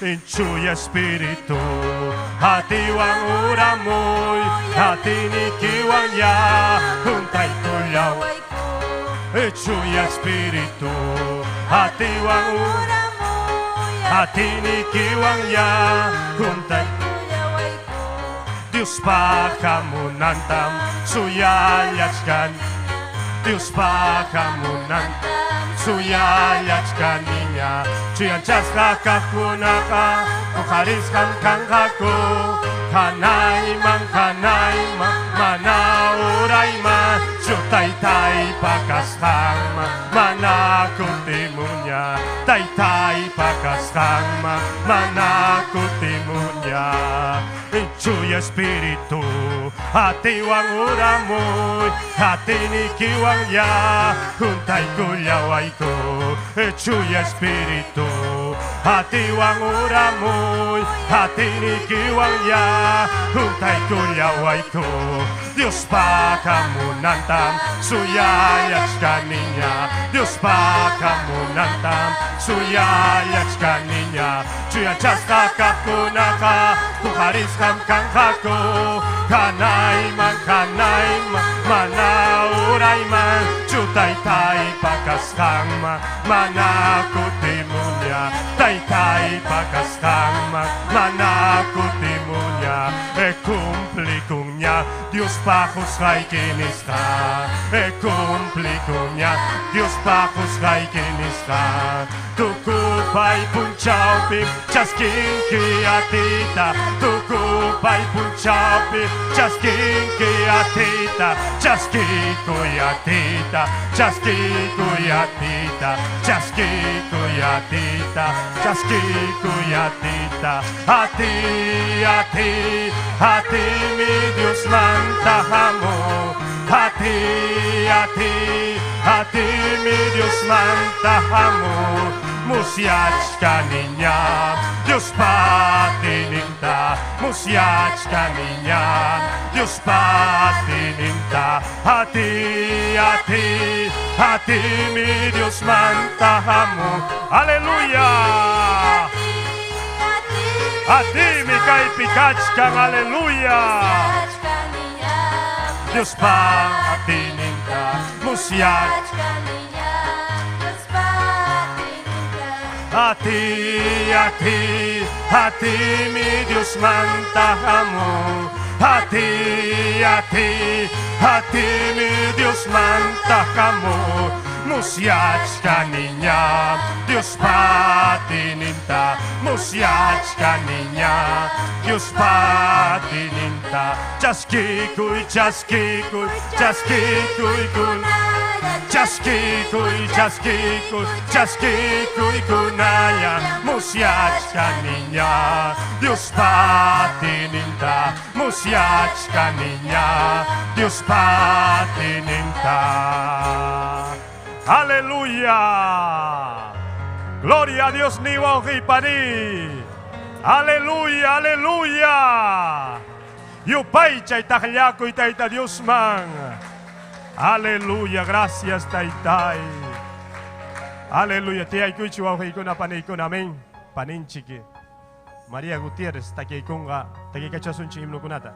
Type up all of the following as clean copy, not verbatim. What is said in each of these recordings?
Inchuy Espiritu hatiwang uramoy hatinikiwang ya huntay tuyaw Inchuy Espiritu hatiwang uramoy hatinikiwang ya huntay Dios pakamunantam suyayachkan Dios pakamunantam suyayachkan niya Chuyanchas kakakunaka kukariskan kangkaku Kanay man manauray man Sutaytay pakastang manakutimunya Taytay pakastang manakutimunya Inchuy Espiritu hatiwang uramoy hatinikiwang ya huntay kulyaway ko Inchuy Espiritu hatiwang uramoy hatinikiwang ya huntay kulyaway ko Dios pakamunantam suyayachkan niya Dios pakamunantam suyayachkan niya Chuyanchas kakakunaka kukariskan kangkaku Kanay man manauray man Chutaytay pakastang manakutimunya Taytay pakastang manakutimunya Kumpli kunya Dios pakusay kinista Kumpli kunya Dios pakusay kinista Tukupay punchaupi chaskin kiatita Tukupay punchaupi chaskin kiatita Chaski kuyatita Chaski kuyatita Chaski kuyatita Chaski kuyatita Hati mi Dios mantahamu Hati mi Dios mantahamu Musiaczka niña Dios patininta Musiaczka niña Dios patininta Hati mi Dios mantahamu Aleluya Hati mi kay pikachkan aleluya Dios patininta Musiaczka Hati mi Dios mantahamu Hati mi Dios mantahamu Musiaczka niña Dios patininta Musiaczka niña Dios patininta Chaskikuy kunaya Musiaczka niña Dios patininta Musiaczka niña Dios patininta Aleluya Gloria a Dios niwa hipani Aleluya Aleluya Yupay chay tahlyakoy tayta Dios man Aleluya, gracias Taytay. Aleluya, te aykuy chihuahua na panikun, amén. Panin chiqui. María Gutiérrez, takikunga, takikachasun chimno kunata.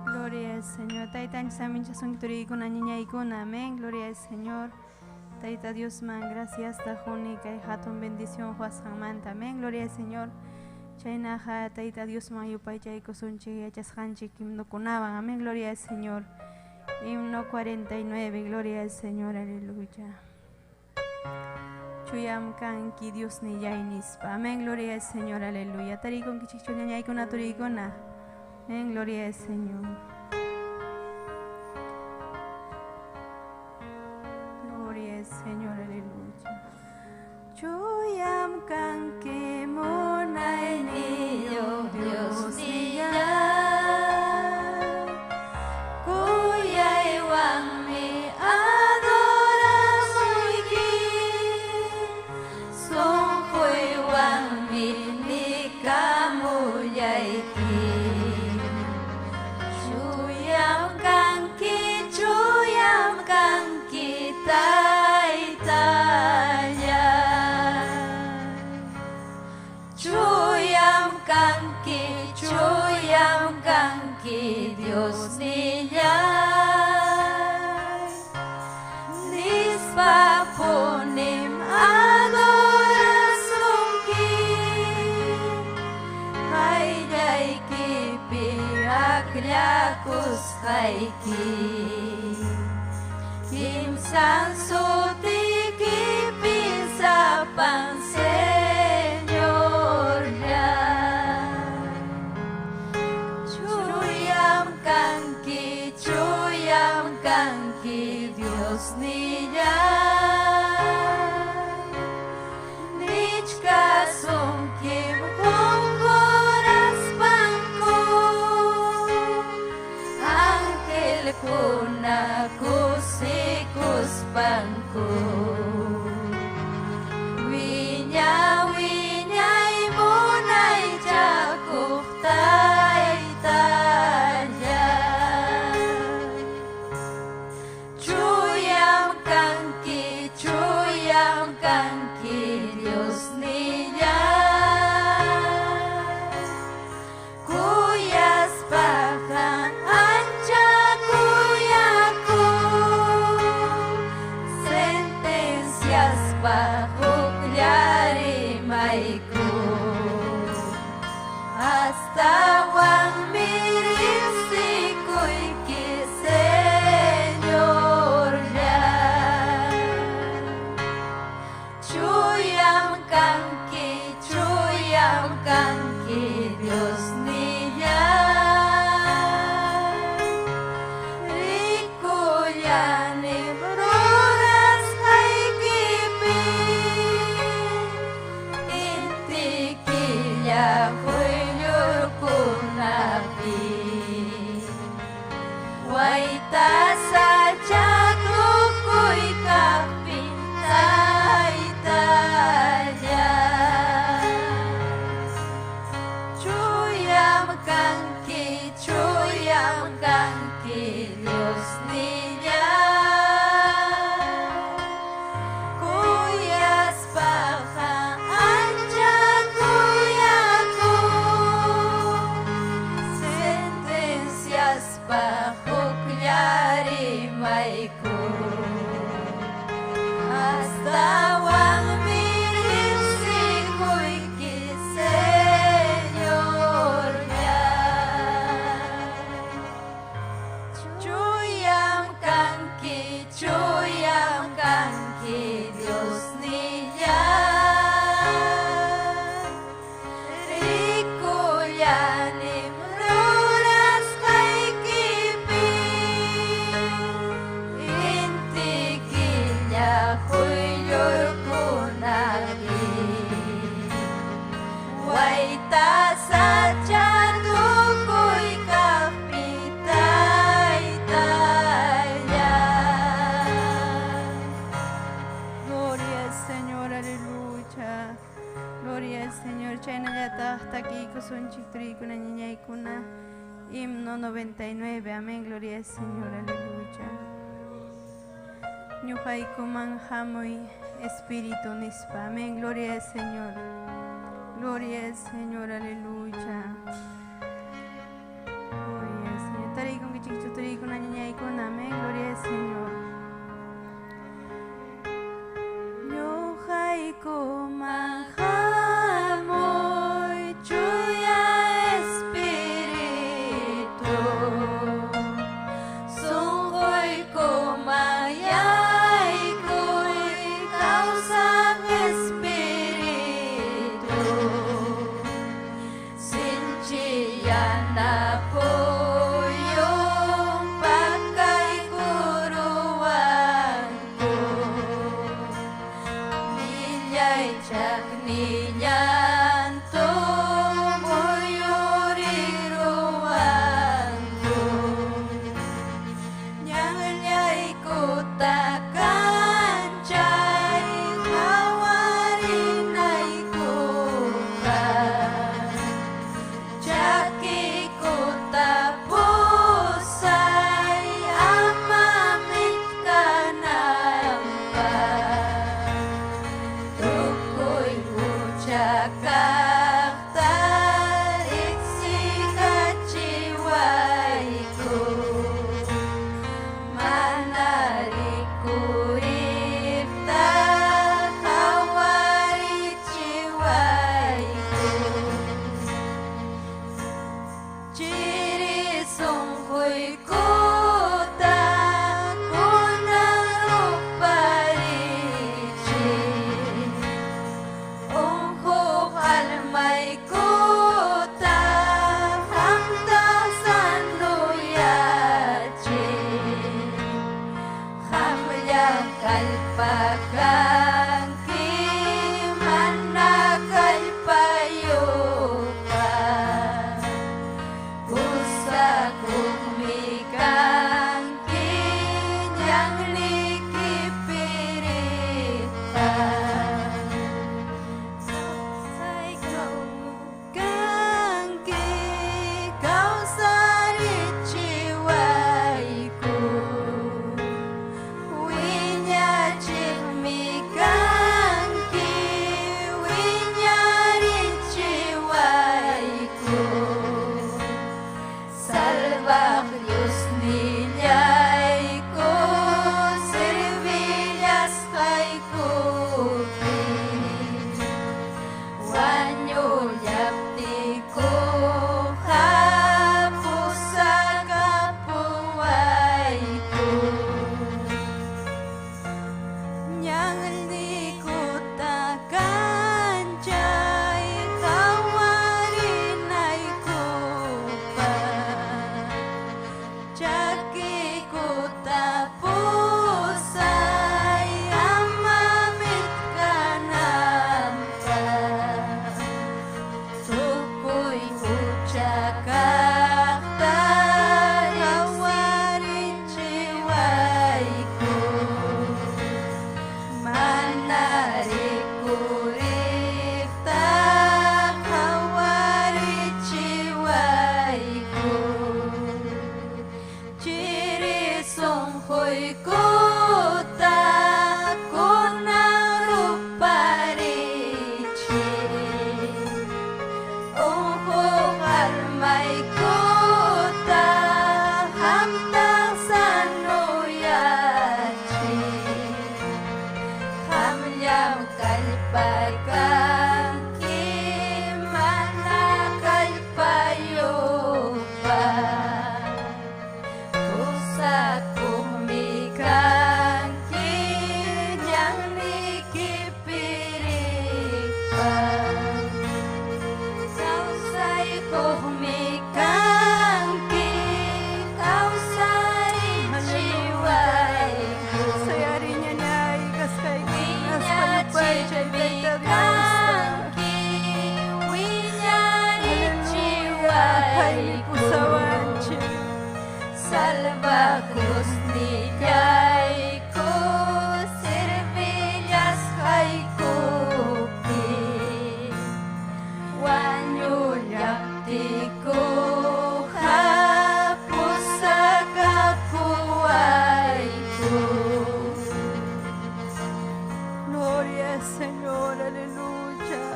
Gloria al Señor. Taytan samin chasun turikuna niña ikuna, amén. Gloria al Señor. Taita Dios man, gracias tajuni kay hatun bendición huasan manta, amén, gloria al Señor. Chaynaja taita Dios man yupay chay kusunchi yachashanchi kimno kunaban, amén, gloria al Señor. Himno 49, gloria al Señor, aleluya. Chuyam kanki Dios ni yainispa, amén, gloria al Señor, aleluya. Tarikon kichichunya yaikuna turikona, amén, gloria al Señor. Señor, aleluya. Chuyam kanke monay niyo Dios niya Kuyay wang mi adoramos iki Son koy wang mi kamuyay ki Dios niyay nispaponim adoración ki haylay kipi aklakus hayki kimsan suti kipi sapan Señor ya chuyam kanki Dios niyay nichka sumkim hongoras panko angel kuna kusikus panko winyay munay jakup taytaya chuyam kanki Dios niyay kuyas pahan ancha kuyaku sentencias pahuklari maiku hasta wan mirisikuy ki Señor ya chuyam kanki Dios niyay rikullanim ruras haykipi inti killa huylurkunapi wayta sachakukuy kapi taytaya chuyam kanki Dios niyay kuyas paha ancha kuyaku sentencias pahuklari maiku hasta wan mirisikuy ki Señor ya chuyam kanki Dios niyay rikullanim ruras haykipi inti killa huylurkunapi wayta sachakukuy kapi taytaya. Gloria al Señor, aleluya. Gloria al Señor. Chaynallata hasta aquí kusunchiktori kuna ñañaykuna. Himno 99. Amén. Gloria al Señor, aleluya. Ñuqaykuman hamuy Espíritu nispa. Amén. Gloria al Señor. Gloria al Señor, aleluya. Gloria al Señor. Tarikun kichikchuturi kuna ñañaykuna. Amén. Gloria al Señor. Ñuqaykuman hamuy chuya Espíritu sunquykuman yaykuy kawsaq Espíritu sinchi Oikuta kunaruparichi Maikuta hamtang sanuyachi hamyam kalpakan kimana kalpayupa usakumikan kinyang nikipiripa sausay kumikan kausay jiway Sayari niya niya ikas kay kinas Winya palupay chay beta chibikanki Winya Kay ichiway pusawanchi Salva cruz niyay ko Servillas hay kupi Wanyulyak di ko Hapos sa kapuay ko Gloria al Señor, aleluya.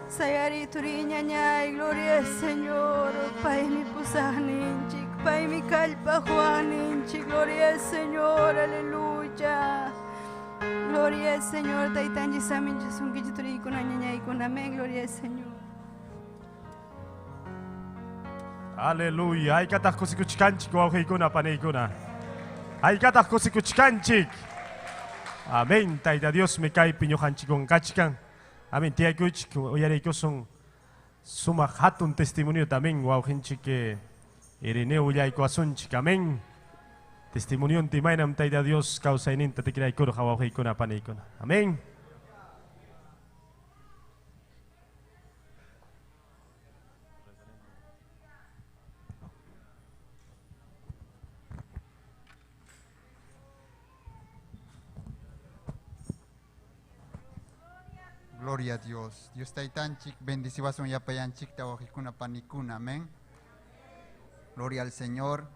Sayari turinya niya, gloria al Señor. Pai mi pusaninchik, Pai mi kalpa juaninchik, gloria al Señor, aleluya. Gloria al Señor, taitanji samin jasunki jituri kuna niya ikuna, amén, gloria al Señor. Aleluya. Ay katah kusikuchikanchik wawqiykuna paniykuna. Ay katah kusikuchikanchik. Amén. Tayta Dios me cae piñojanchikon kachkan. Amén. Tiaykuchik uyariykusun sumaq hatun testimonio también wawqinchik Ireneo ullayku asunchik. Amén. Testimonio timaynam Tayta Dios kawsayninta tikiraykuruqa wawqiykuna paniykuna. Amén. Gloria a Dios. Dios taitanchik, bendecibason yapayanchik, tawajikuna panikuna, amén. Gloria al Señor.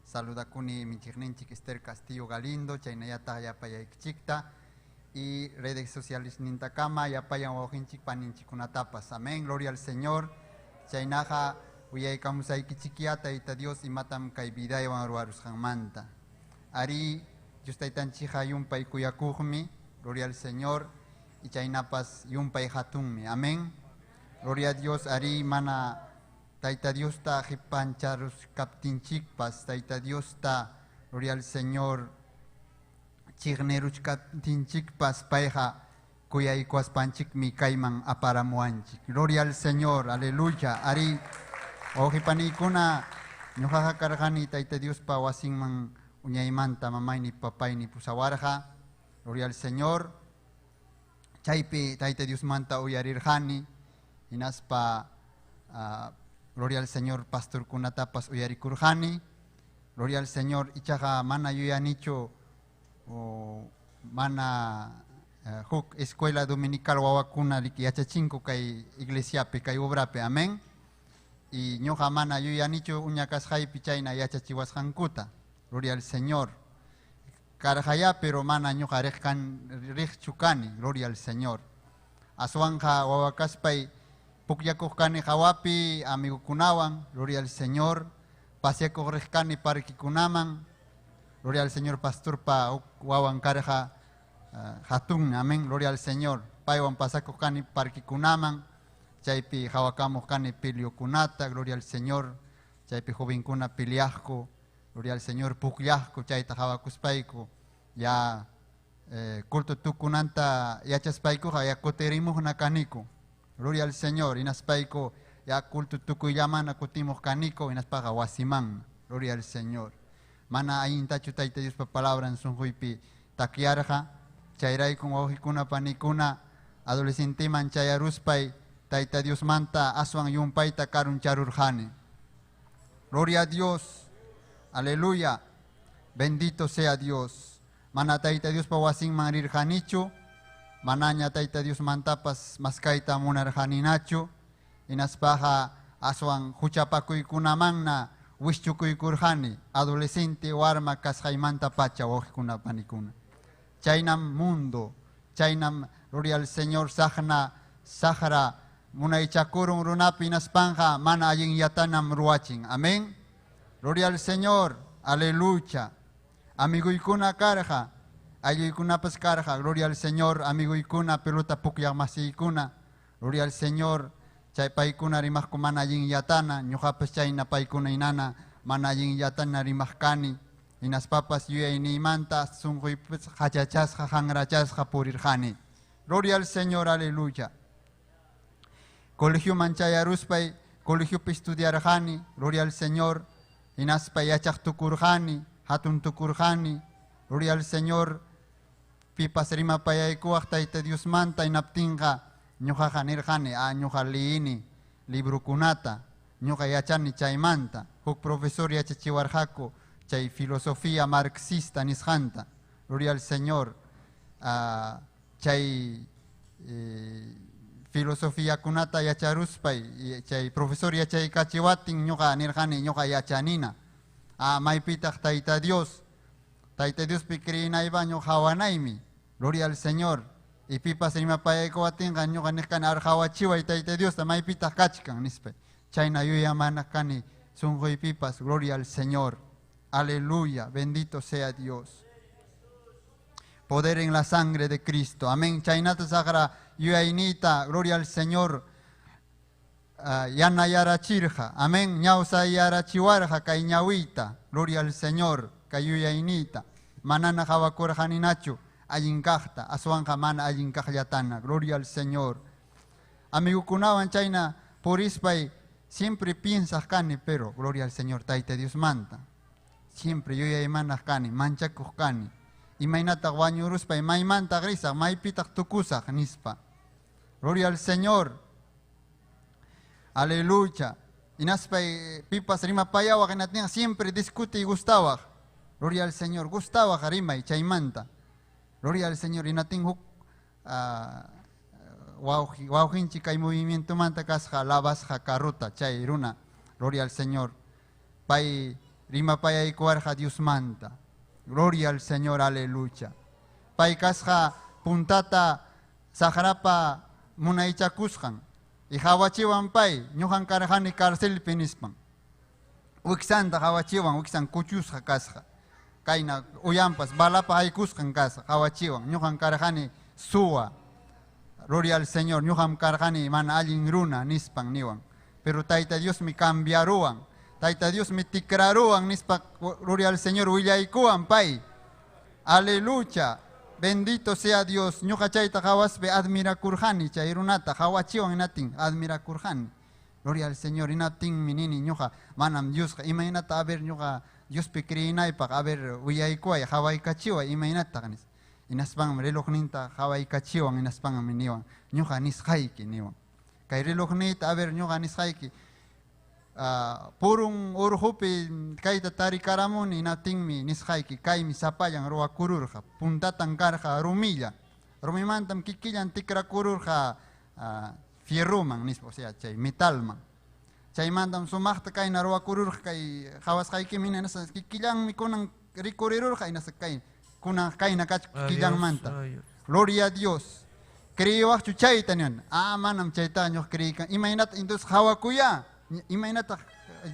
Saluda kuni michigninchik Esther Castillo Galindo, chaynayata yapayaikchikta. Y redes sociales nintakama, yapayan wajinchik paninchikunatapas, amén. Gloria al Señor. Chaynaja, uyaykamusaykichikiata, ita Dios y matam kaibidaya wanruarus manta. Ari, Dios taitanchik hayumpay kuyakujmi, gloria al Señor. Y chaynapas yumpay hatunmi. Amén. Gloria a Dios. Ari mana Taita Dios ta hipancharus kaptinchikpas. Taita Dios ta gloria al Señor chigneruch kaptinchikpas paiha kuyaykuas panchik mi kaiman aparamuanchik. Gloria al Señor. Aleluya. Ari ojipanikuna ñujaja kargani Taita Dios pa wasinman uñaymanta mamay ni papay ni pusawarja. Gloria al Señor. Chaypi Taita Dios manta uyarirjani inaspa gloria al Señor pastor kunatapas uyarikurjani. Gloria al Señor ichaja mana yuyanicho mana huk escuela dominical wawakuna yachachinko kay iglesiape kay obrape, amén. Y ñoja mana yuyanicho uñakas jaypi chayna yachachiwasjankuta. Gloria al Señor. Karjaya pero mana ñuqa chukani, gloria al Señor. Aswanja wawakaspay pukyakujkani hawapi amigukunawan, gloria al Señor. Paseakujrejkani parkikunaman, gloria al Señor. Pastor pa wawan karja hatun, amén, gloria al Señor. Paywan pasakujkani parkikunaman, chaypi hawakamujkani piliokunata, gloria al Señor. Chaypi jovenkuna piliajku, gloria al Señor. Pukyajku chayta hawakuspayku ya culto tukunanta yachaspayku ya koterimuj nakaniku, gloria al Señor. Inaspayku ya culto tukuyamana kutimoj kaniko inaspaga wasiman, gloria al Señor. Mana ayintachu Tayta Dios pa palabra en sunjuypi takiarja chayraykun wawqikuna panikuna adolescentiman chayaruspay Tayta Dios manta aswan yumpayta karun charurjani. Gloria a Dios. Aleluya. Bendito sea Dios. Mana Tayta Dios pa wasin manrirjanichu. Manaña Tayta Dios mantapas maskaita munarjaninachu. Inaspaja aswan huchapakuykunamanna wishchukuykurjani adolescente warma kasqaymanta pacha wawqikuna panikuna. Chaynam mundo, chaynam gloria al Señor sahra munaychakurun runapi naspanja mana allin yatanam ruachin. Amén. Gloria al Señor. Aleluya. Amiguykuna karja, ayuykunapas karja. Gloria al Señor. Amiguykuna pelota pukyagmasiykuna. Gloria al Señor. Chay paykuna rimajku mana allin yatana, ñuqapas chayna paykuna inana mana allin yatana rimajkani. Inaspapas yuyaynimanta sunquypas hachachasqa hanrachasqa purirjani. Gloria al Señor, aleluya. Colegio manchayaruspay, colegio estudiarjani, gloria al Señor. Inaspay yachaq tukurjani, hatun tukurjani, gloria al Señor. Pipas rimapayaykuwaq Tayta Dios manta inaptinqa ñuqaqa nirjani, ñuqa liini librukunata, ñuqa yachani chaymanta. Huk profesor yachachiwarqaku chay filosofía marxista nisqanta, gloria al Señor. Chay filosofía kunata yacharuspay, chay profesor yachaykachiwatin ñuqa nirjani ñuqa yachanina. Maypitaq Tayta Dios pi kriyinaypa ñuqa hawanaymi, gloria al Señor. Y pipas rimapayaykuwatinqa ñuqa nirkani arjawachiway Tayta Dios maypitaq kachkan nispay. Chayna yuyamana kani sunquypipas, gloria al Señor. Aleluya, bendito sea Dios. Poder en la sangre de Cristo. Amén. Chaynata sagra yuyaynita, gloria al Señor. Yana yarachirja. Amén. Ñausa yarachiwarja kay ñawita. Gloria al Señor. Kay yuyaynita. Manana jawakurjaninachu. Allinkajta. Aswanja mana allinkajllatana. Gloria al Señor. Amigo kunawan chayna purispay siempre piensas kani, pero gloria al Señor. Tayta Dios manta. Siempre yuyaymanas kani, manchakuj kani. Imaynata wañuruspa, maymanta grisa, maypitak tukusaj nispa. Gloria al Señor. Aleluya. Inaspa pipas rimapayawaj inatinga siempre discute y gustawaj. Gloria al Señor. Gustawaj rimay chaymanta. Gloria al Señor. Inatin huk wawjinchi kay movimiento manta kasja labasja karuta chay runa. Gloria al Señor. Pay rimapayaykuwarja Dios manta. Gloria al Señor, aleluya. Pay kasja puntata sahrapa munaychakusjan. Y hawachiwan pay, ñujan karjani cárcel pinispan. Wixanta hawachiwan, wixan kuchusja kasja. Kayna uyampas, balapa haykusjan kasja, hawachiwan. Ñujan karjani suwa. Gloria al Señor, ñujan karjani man allin runa nispan niwan. Pero Tayta Dios me cambiaruan. Tayta Dios me tikraruan nispa, gloria al Señor, willaykuan pay. Aleluya. Bendito sea Dios. Ñuqa chayta hawaspe admirakurjani, chay runata, hawachiwan inatin, admirakurjani. Gloria al Señor, inatin minini ñuqa, manam Dios, imaynata a ver ñuqa, Dios pe kriyinaypaq, a ver, willaykuay, hawaykachiwa, imaynata ganis. Inaspan relojninta, hawaykachiwan, inaspan miniwan. Ñuqa nisqayki niwan. Kay relojnita, a ver, ñuqa nisqayki. Purun urhupi kayta tarikaramuni inatinmi nisqayki kaymi sapayan ruwakururqa puntatan karqa rumilla rumimantam kikillan tikrakururqa fierruman nispa, o sea chay metalman chaymantam sumaqta kayna ruwakururqa kay hawasqaykimi nasa kikillanmi kunan rikurirurqa inasa kay kunan kayna kachku kikillanmanta. Gloria a Dios. Creyuwaqchu chayta niwan. Manam chayta ñuq creykan imaynata entonces hawakuya. Imaynata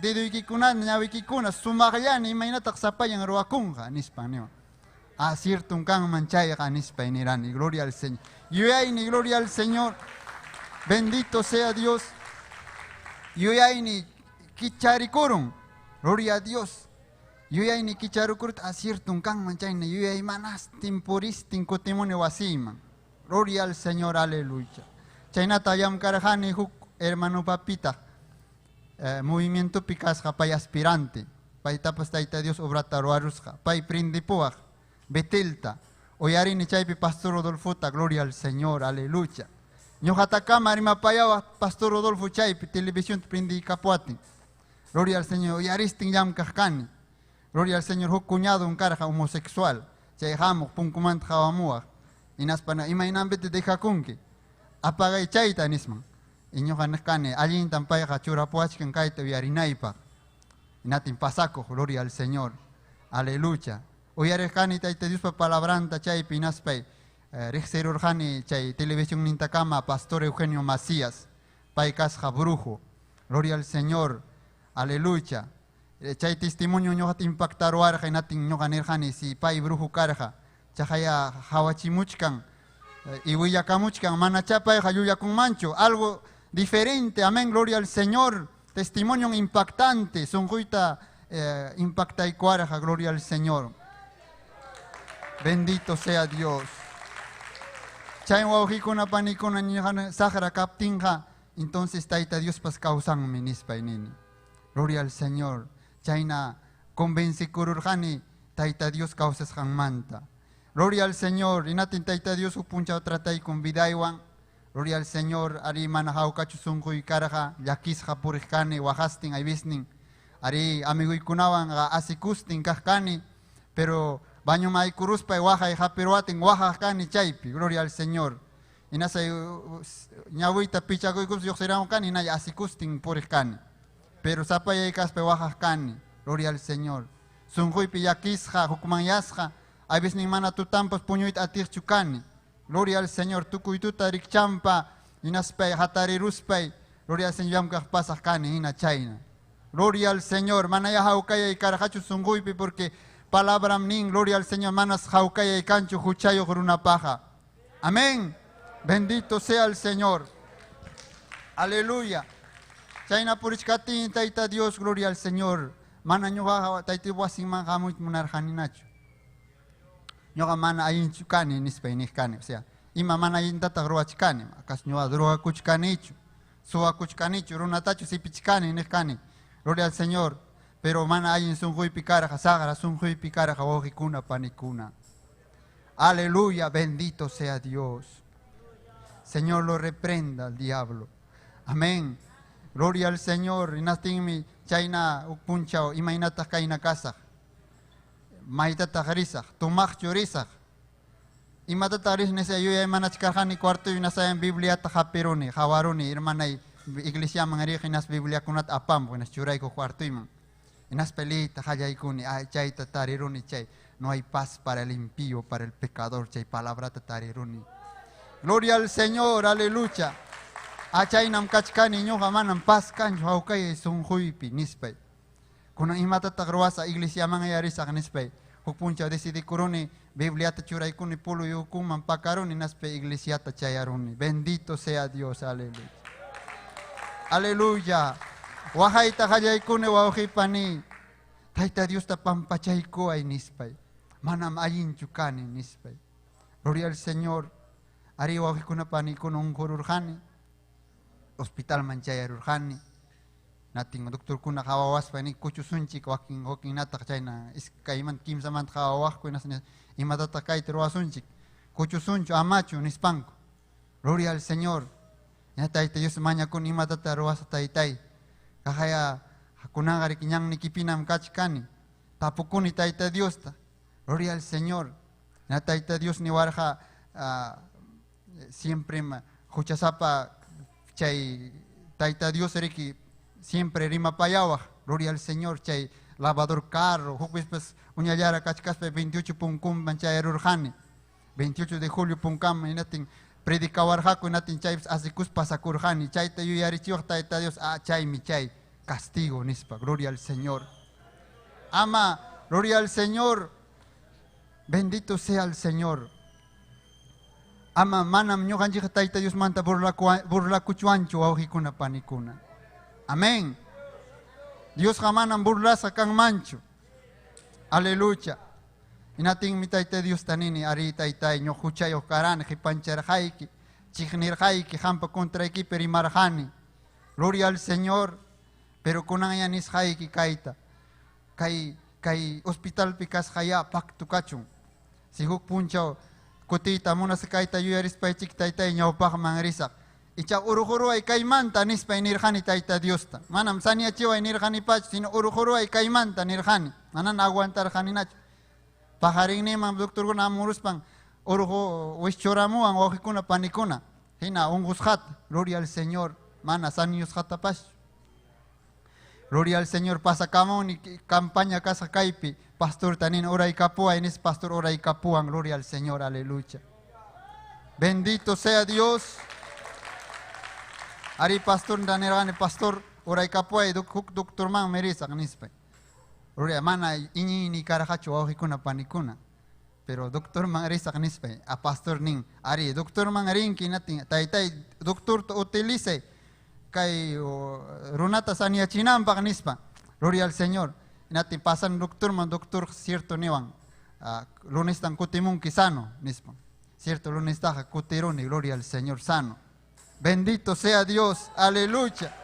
dedoykikuna ñawiykikuna sumaqllani imaynata sapayan ruwakunqa nispa niwan. Cierto kanman chayqa nispa nirani. Gloria al Señor. Yuyayni, gloria al Señor. Bendito sea Dios. Yuyayni kicharikurun. Gloria a Dios. Yuyayni kicharukurut cierto kanman chayna yuyaymanas timpuristin kutimuni wasiman. Gloria al Señor, aleluya. Chaynata llamkarjani huk hermano papita. Movimiento Picasja, pay aspirante, pay tapas Tayta Dios obrata ruarusja, pay prindipuaj, betelta, oyarini chaypi Pastor Rodolfota, gloria al Señor, aleluya. Ñuqatacama rimapayawa Pastor Rodolfo chaypi, televisión prindikapuatin, gloria al Señor, oyaristin llamkajkani, gloria al Señor, huk cuñado un carja homosexual, chay hamuk punkumanta hawamuaj, inaspana, imaynambete dejakunki, apagay chayta nisman. Y ñuqa nisqani allintan payqa churapuachkan kayta uyarinaypaq. Inatin pasaco, gloria al Señor. Aleluya. Hoy arejani taita Dios pa palabranta chay pinaspay. Rexer urjani chay televisión nintacama, Pastor Eugenio Macías. Pai casja brujo. Gloria al Señor. Aleluya. Chay testimonio ñohat impactar warja inatin ñoganerjani si pai brujo carja. Chajaya hawachimuchkan. Y huillacamuchkan manachapa hayuya con mancho. Algo diferente. Amén. Gloria al Señor. Testimonio impactante. Sonjuita impacta y cuaraja. Gloria al Señor. Bendito sea Dios. Chay wauhikuna panikuna ñijan sahara kaptinja. Entonces taita Dios pas causan minispa nini. Gloria al Señor. Chayna convence kururjani taita Dios causas manta. Gloria al Señor. Inatin taita Dios upuncha tratay con vidaiwan. Gloria al Señor. Ari manajau kachusungu y caraja. Yakisja purikani wajastin aibisnin. Ari amiguikunawan asikustin kajkani. Pero baño mai kuruspa y waja y japiruatin wajajkani chaypi. Gloria al Señor. Inasa ñahuita pichagoikus yoxeraun kani na asikustin purikani. Pero sapaya y caspe wajajkani. Gloria al Señor. Sunjuipi yakisja hukmanyasja. Hay veces ni mana tu tampos puñuit atir chukani. Gloria al Señor. Tukuituta rikchampa. Inaspay hatariruspay. Gloria al Señor. Yamkaj pasajkani ina chayna. Gloria al Señor. Manaya jaukaya y carajachu sunguipi porque palabra nin. Gloria al Señor. Manas jaukaya y cancho juchayo por una paja. Amén. Bendito sea el Señor. Aleluya. Chayna purichkatin taita Dios. Gloria al Señor. Mana ñuga taiti wasin man jamuit munarjaninacho. Ñoga mana ayin chukani nispay nijkani. O sea, ima mana ayin tata gruachkani. Akas ñoga droga kuchkanichu. Suwa kuchkanichu. Runatachu sipichkani nijkani. Gloria al Señor. Pero mana ayin sunjuy pikaraja. Sagra sunjuy pikaraja. Ojikuna panikuna. Aleluya. Bendito sea Dios. Señor lo reprenda al diablo. Amén. Gloria al Señor. Inastinmi chayna upunchao. Imainata kaina casa. Maitata garizak, tumak churizak. Imatata garis nesa yo ya manachkarjani cuarto y nasa en Biblia tajapiruni, jawaruni, hermana iglesia mangarija inas Biblia kunat apam, buenas churaico cuarto iman. Inas pelita hayaikuni, ay chay tatariruni chay. No hay paz para el impío, para el pecador, chay palabra tatariruni. Gloria al Señor, aleluya. Achay nam kachkani ñoja manam paz kanjo haukay sunjuipi nispay. Kuna imatata gruasa iglesia mangayarisa nispay. Hupuncha decidi kuruni Biblia ta churay kuni pulu yukuman pakaruni naspe iglesia ta chayaruni. Bendito sea Dios, aleluya. Aleluya. Wahaita hayay kuni wauhipani. Taita Dios ta pampachayko ay nispay. Manam ayin chukani nispay. Gloria al Señor. Ari wauhikuna pani kunong kururjani. Hospital manchayarurjani. Nating doktor kuna kawawas pa ni kuchusunchik waking natak chayna iskayman kimsaman kawawas ko nas imatata kay terwasunchik kuchusuncho amacho nispanko. Gloria al Señor. Yatay Dios maña kun imatata ruwas taytay. Kahaya hakunangari kinyang nikipinam kachkani. Tapukuni tayta Dios ta. Gloria al Señor. Yatay Dios ni warja siempre huchasapa chay tayta Dios eriki siempre rima payawa, gloria al Señor, chay lavador carro, hukbis pues uñayara kachkaspe 28 punkum manchay urjani, 28 de julio punkam inatin predicawar haku inatin chay asikus pasakurjani, chay te yuyarichiwak taita Dios, chay mi chay, castigo nispa, gloria al Señor. Ama, gloria al Señor, bendito sea el Señor. Ama manam ñojanjik taita Dios manta burla kuchuancho aujikuna panikuna. Amén. Dios jamanan burlasa kang mancho. Aleluya. Inating mitayte Dios tanini arita itay ño huchayo karan jipancharjaiki, chignirjaiki, hampa contra iki perimarjani. Gloria al Señor. Pero kunangayanis jaiki kaita. Kay hospital pikas jaya pactu kachun. Si huk punchao kutita muna sa kaita yuyaris pay chiktaytay ño pak mangrisak. Icha urujuru ay kaymanta nispa nirjani taita Diosta. Manam sania chiwa nirjani pach, sino urujuru ay kaymanta nirjani. Manan aguantar jani nacho. Paharing ni mam doktor ko na muruspang urujo wischoramu ang ojikuna panikuna. Hina ungushat, gloria al Señor. Mana sanios hatapash. Gloria al Señor, pasa camón y campaña casa caipi. Pastor tanin ora y capua, en es pastor ora y capuan. Gloria al Señor, aleluya. Bendito sea Dios. Ari pastor danerane pastor ora y capua y doctor man merisa nispe. Gloria mana ini karahacho ahikuna panikuna. Pero doctor man merisa nispe. A pastor ning ari doctor man ring kinati tai doctor to utilice. Kay runata sania chinam nispa. Gloria al Señor. Nati pasan doctor cierto nevan. Lunes tan kutimun kisano nispa. Cierto lunes taja kutiruni, gloria al Señor sano. Bendito sea Dios, aleluya.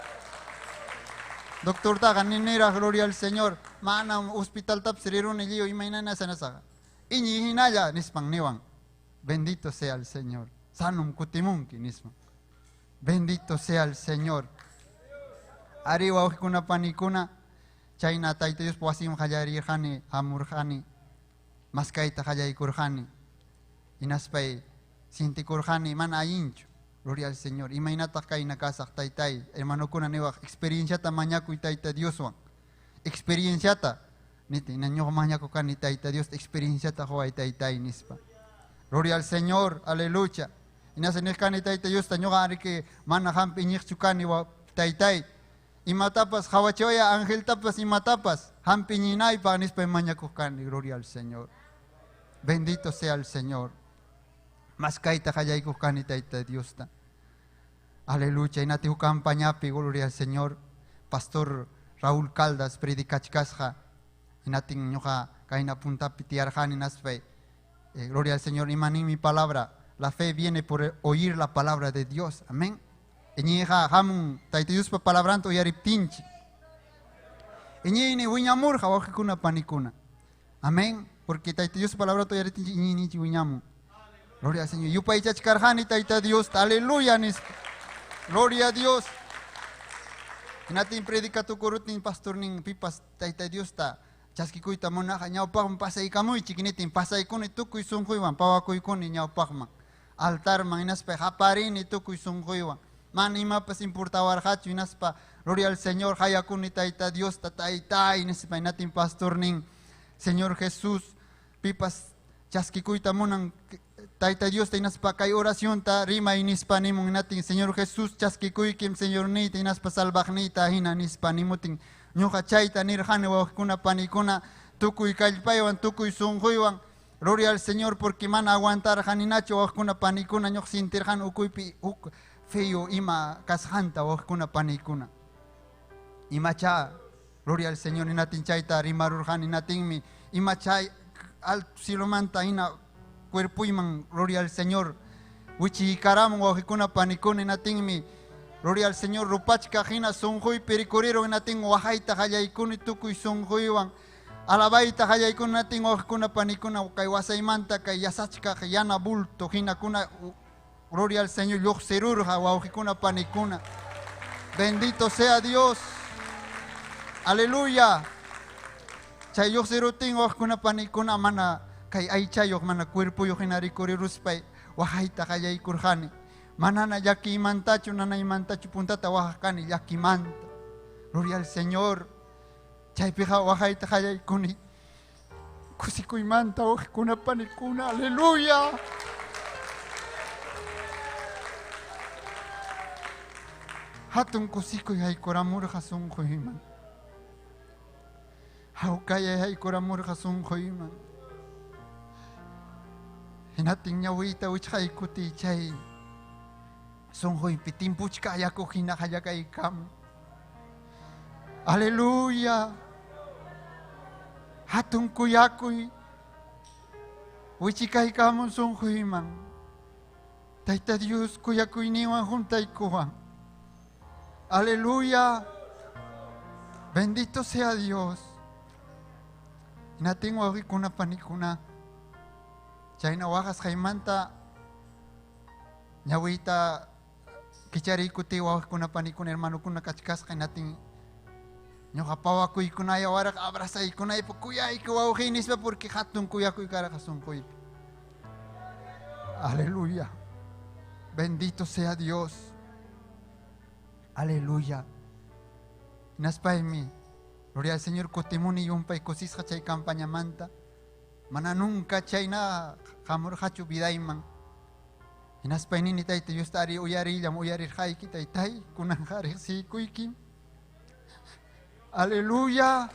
Doctor taga ninera, gloria al Señor. Mana hospital tapsiriruni liyo imainana sanasaga. Iñi hinaya nispan nevan. Bendito sea el Señor. Sanum kutimunki nispa. Bendito sea el Señor. Arriba ojikuna panikuna. Chayna taita Dios puasim hayarirhani amurhani. Maskaita hayaikurhani. Inaspay sintikurhani mana incho. Gloria al Señor. Imainata kaina casa taitai. Hermano kuna newa experiencia ta mañaku y taita Dios wan. Experiencia ta. Niti nanyo mañaku kani taita Dios experiencia ta hoai taitai nispa. Gloria al Señor. Aleluya. Inasenekani taita Dios taño gari que mana hampi ñichukani wa taitai. Imatapas hawachoya ángel tapas imatapas. Hampi ñinay pa nispa mañaku kani. Gloria al Señor. Bendito sea el Señor. Maskaita hayaiku kani taita Dios ta. Aleluya. Inati campañapi, gloria al Señor. Pastor Raúl Caldas, predicachkasja. Inati ñoja kaina punta pitiarjani naspe. Gloria al Señor. Imani mi palabra. La fe viene por oír la palabra de Dios. Amén. Eñeja hamun taita Dios pa palabranto yariptinchi. Eñeine wiñamur hawakuna panikuna. Amén. Porque taita Dios palabranto yariptinchi eñeine wiñamu. Gloria al Señor. Yupa ichachkarjani taita Dios. Aleluya. Gloria a Dios. Natin predica tu kurutin pastor ning pipas taita Dios ta. Chaskikuita monaja ñawpakman pasay kamuy chiquinitin pasay kuni tukuy sunquywan pawakuy kuni ñawpakman. Altar man inaspa haparini tukuy sunquywan. Man imapas importawarhachu inaspa gloria al Señor hayakuni taita Dios ta taita inaspa natin pastor ning Señor Jesús pipas chaskikuita monan taita Dios ta inaspa kay oración ta rima inispa nimon natin Señor Jesús chaskikuykim Señor nita inaspa salvagnita hina nispa nimutin ñuqa chayta nirjani wawakuna panikuna tukuy kallpaywan tukuy sunquywan gloria al Señor porque mana aguantar janinacho wawakuna panikuna ñuq sintirjan ukuypi feo ima kasjanta wawakuna panikuna imacha gloria al Señor inatin chayta rimarurjan inatinmi imachay alto silomanta ina cuerpuyman gloria al Señor wichikaraman wawakuna panikuna inatinmi gloria al Señor, rupachka hina sunjuy pericurero natin wahaita hayaykuni tukuy sunjuywan alabaita hayaykuni natin wajkuna panikuna kay wasaymanta kay yasachka yana bulto hina kuna gloria al Señor lluqsirurja wawqikuna panikuna. Bendito sea Dios. Aleluya. Chay lluqsirutin wajkuna panikuna mana kay aychayoq mana cuerpuyuq hina rikuriruspa wahaita hayaykurjani. Manana yaki imantachu, nana imantachu puntata wahakani yaki manta. Gloria al Señor. Chaypija wahaita hayaykuni. Kusikuy manta wahikuna panikuna. Aleluya. Hatun kusikuy haykuramurja sunquyman. Haukaya haykuramurja sunquyman. Hinatin ñawita wichhaykuti chay. Sonjoy pitimpuchka ayakujina hayakaykam. Aleluya. Hatun kuyakuy. Wichikaykamun sonjoyman. Taita Dios kuyakuyniwan juntaykuwan. Aleluya. Bendito sea Dios. Natin wawikuna panikuna. Chayna wajas jaimanta. Ñawita kichari kuti wawakuna panikuna hermano kuna kachkasqa natin ñuqa pawakuykunaya waraq abrazaykunaypa kuyayku wawqinispa porque hatun kuyakuy karaqa sunquypi. Aleluya. Bendito sea Dios. Aleluya. Inaspaymi, gloria al Señor, Cotemuni y un país cosisja chay campaña manta. Mana nunca chayna jamur hachu vidaiman. Inaspayni ni taita yo estari uyari llamo uyari haiki taitai kunanjari si kuiki. Aleluya.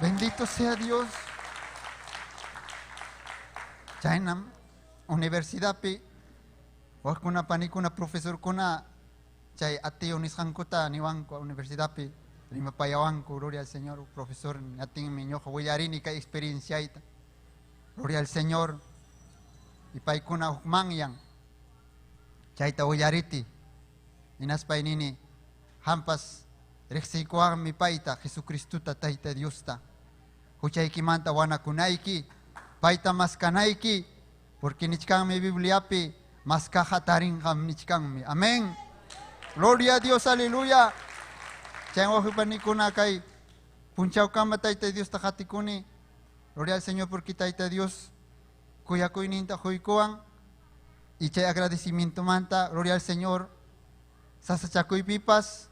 Bendito sea Dios. Chaynam universidad pi wakuna panikuna profesor kuna chay ateo nishankota niwanko universidad pi lima payawanko gloria al Señor profesor ating mi ñojo willarini ka experiencia ita gloria al Señor y paikuna hukmangyang chayta willariti inaspainini hampas reksikuang mi paita Jesucristuta taita Diosta huchayki manta wanakunaiki paita maskanaiki porque nichkan mi Biblia pi maskaja taringam nichkan mi amén. Gloria a Dios, aleluya. Chango hupanikuna kai punchau kama taita Dios tajatikuni. Gloria al Señor porque taita Dios kuyakuy ninta huikuan y chay agradecimiento manta. Gloria al Señor. Sasachakuy pipas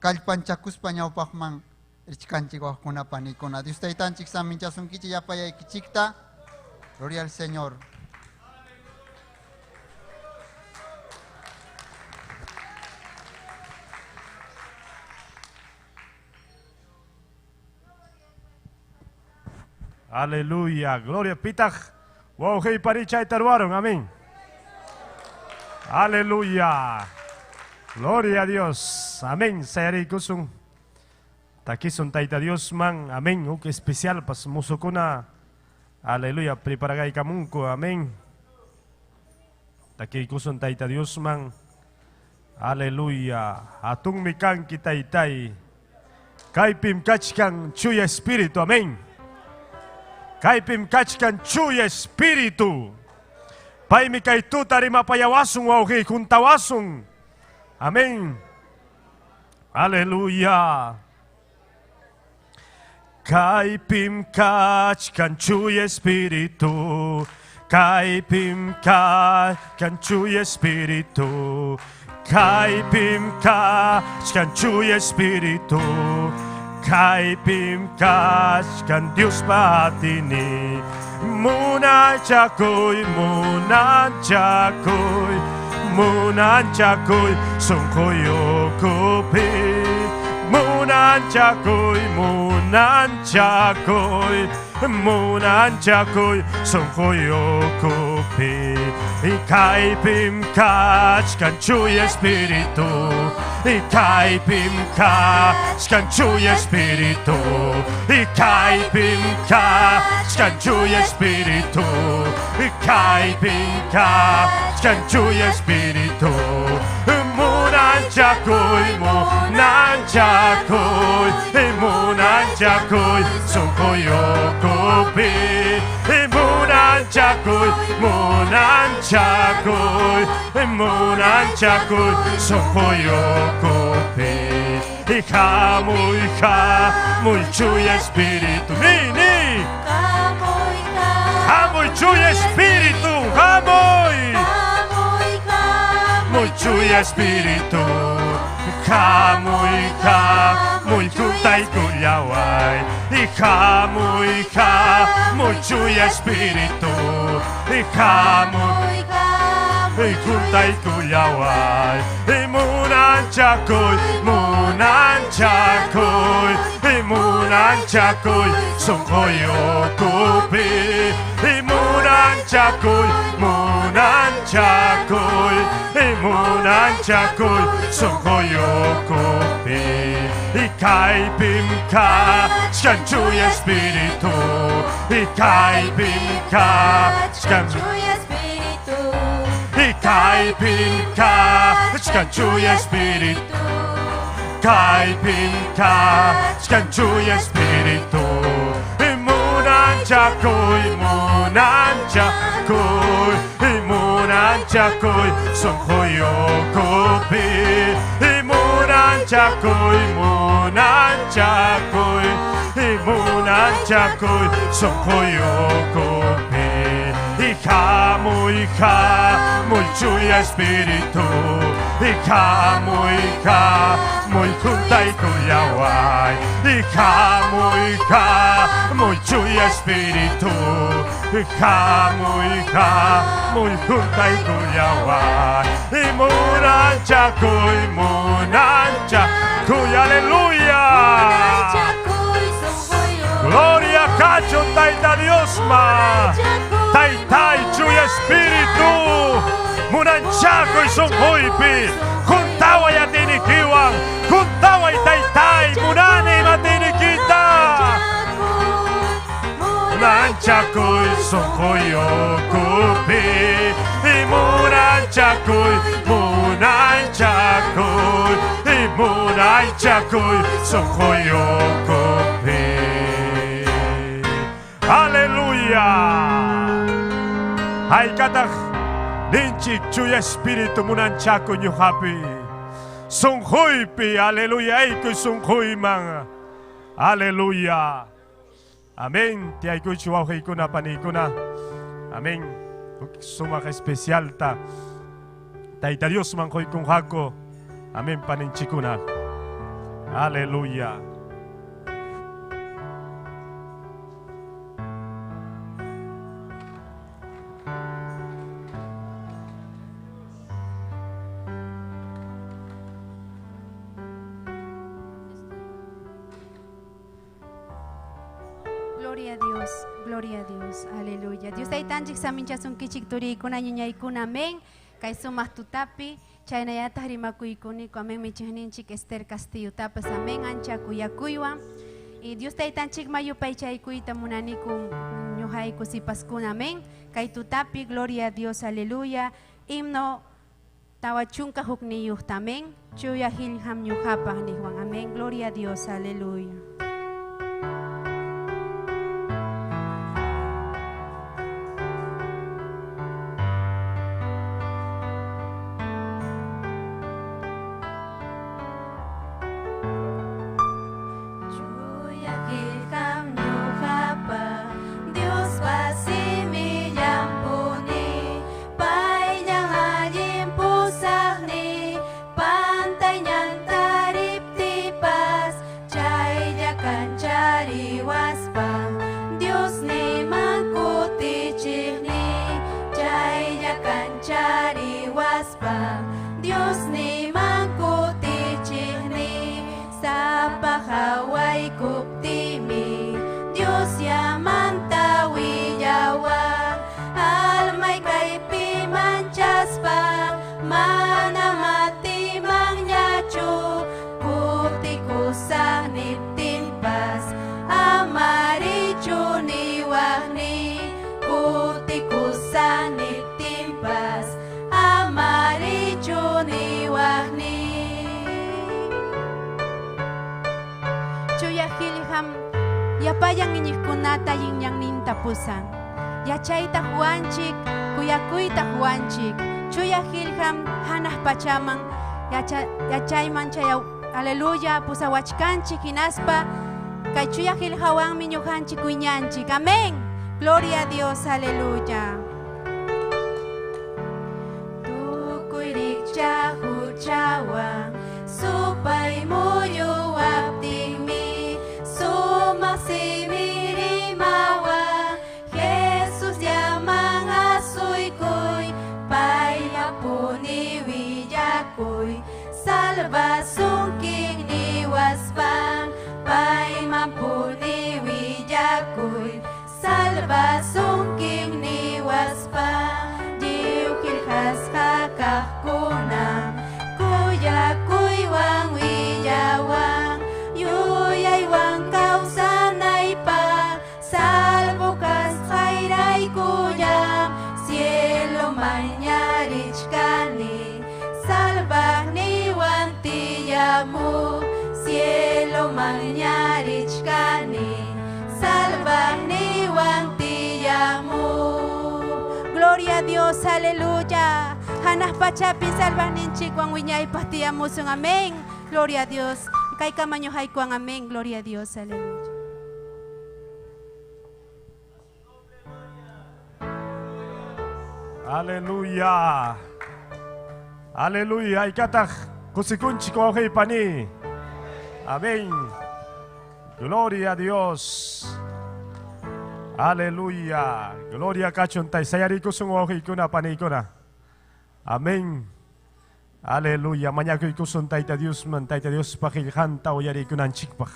kalpanchakus pañau pahman richkanchiko kuna panikuna. Dios taitanchik saminchasun kichi yapaya ikichikta. Gloria al Señor. Aleluya, gloria pitach. Wow, hey paricha itaruaron, amén. Aleluya. Gloria a Dios. Amén. Sayari kusung. Takisun taita Dios man. Amén. Uk especial pas musukuna. Aleluya. Preparagai kamunku. Amén. Taki kusung taita Dios man. Aleluya. Atung mikan kita itai. Kaipim kachkan chuya espíritu. Amén. Kaipim kachkan chuya espíritu. Paimi kay tu tarima payawasung wauhi kuntawasung. Amén. Aleluya. Kaipim kachkan chuya espíritu. Kaipim kachkan chuya espíritu. Kaipim kachkan chuya espíritu. Kaipim kachkan Dios patini. Munanchakoy, munanchakoy, munanchakoy, sonkoyokopi. Munanchakoy, munanchakoy, munanchakoy, sonkoyokopi. Ikaipim kachkan chuya espíritu. Ikaipim kachkan chuya espíritu. Ikaipim kachkan chuya espíritu. Ikaipim kachkan chuya espíritu. Munanchakoy, munanchakoy, munanchakoy, sonkoyokopi. Munanchakoy, munanchakoy, munanchakoy, sonkoyokopi. Muy chuya espíritu. Ni. Muy chuya espíritu. Muy chuya espíritu. Muy kutai kuyawai. Muy chuya espíritu. Muy kutai kuyawai. Munanchakoy, munanchakoy, munanchakoy, sonkoyokopi. Munanchakoy, munanchakoy, munanchakoy, sonkoyokopi. Ikaipim kachkan chuya espíritu. Ikaipim kachkan chuya espíritu. Ikaipim kachkan chuya espíritu. Ikaipim kachkan chuya espíritu. Munanchakoy, munanchakoy, munanchakoy, sonkoyokopi. Munanchakoy, munanchakoy, munanchakoy, sonkoyokopi. muy chuya espíritu, muy junta y cuyawai, muy chuya espíritu, muy junta y cuyawai, y munancha cuy, aleluya. Gloria cacho taita Dios ma, taitai chuya espíritu, munanchaco y son hoipi, juntawa ya tinikiwan, juntawa y taitai, munane y matinikita. Munanchaco y son hoyokupi, y munanchaco y son hoyokupi. Aleluya. Ay katag ninchik chuya espíritu munanchaco nyuhapi. Sunghoypi, aleluya, ay sunghoy man. Aleluya. Amen. Ti ay chuwa na panikuna. Amen. Suma especial ta. Taita Dios man koy kung hako. Amen paninchikuna. Aleluya. Gloria a Dios, aleluya. Dios ay tanchik samincha sun kichik turi kuna ñuñay kuna amen. Kay sumas tutapi, chayna yata rimakuy kuniko amen michihninchik Esther Castillo tapas amen ancha kuyakuywa. Y Dios ay tanchik mayu pay chay kuyta munanikum ñuhay kusipas kuna amen. Kay tutapi, gloria a Dios, aleluya. Himno tawachunka hukniyuh tamen. Chuya hilham ñuhapah nihwan amen. Gloria a Dios, aleluya. Yapayang inyihkunata yinyang nintapusan. Yachayta huanchik, kuyakuyta huanchik. Chuya hilham hanah pachamang. Yachayman chayaw, aleluya, pusawachkanchik inaspa. Kay chuya hilhawang minyuhanchik kuynyanchik. Amén. Gloria a Dios, aleluya. Tukuyrik chahu chawang, supay muyo abdimi. Sumasimiri mawa, Jesus yamang asuy-kuy, payapuni wiyakuy, salva sungking niwaspang, paymapuni wiyakuy, salva sungking niwaspang, diukilhas hakakkunam, kuyakuy wang wiyawang, yuyay wang kausanay pa, salvo kas khairay kuyam, cielo mañarich kani, salva ni wan tiyamu, cielo mañarich kani, salva ni wan tiyamu. Gloria a Dios, aleluya. Hanas pachapi salva ninchik wang wiñay patiyamusung, amén. Gloria a Dios. Kay kamaño haykuan, amén. Gloria a Dios, aleluya. Aleluya. Aleluya. Ikatak kusikunchi ko okay pani. Amén. Gloria a Dios. Aleluya. Gloria kachon tay sayari kusung okay kuna pani kuna. Amén. Aleluya. Manyakoy kusun tayta Dios man tayta Dios pakilhanta o yari kunan chikpak.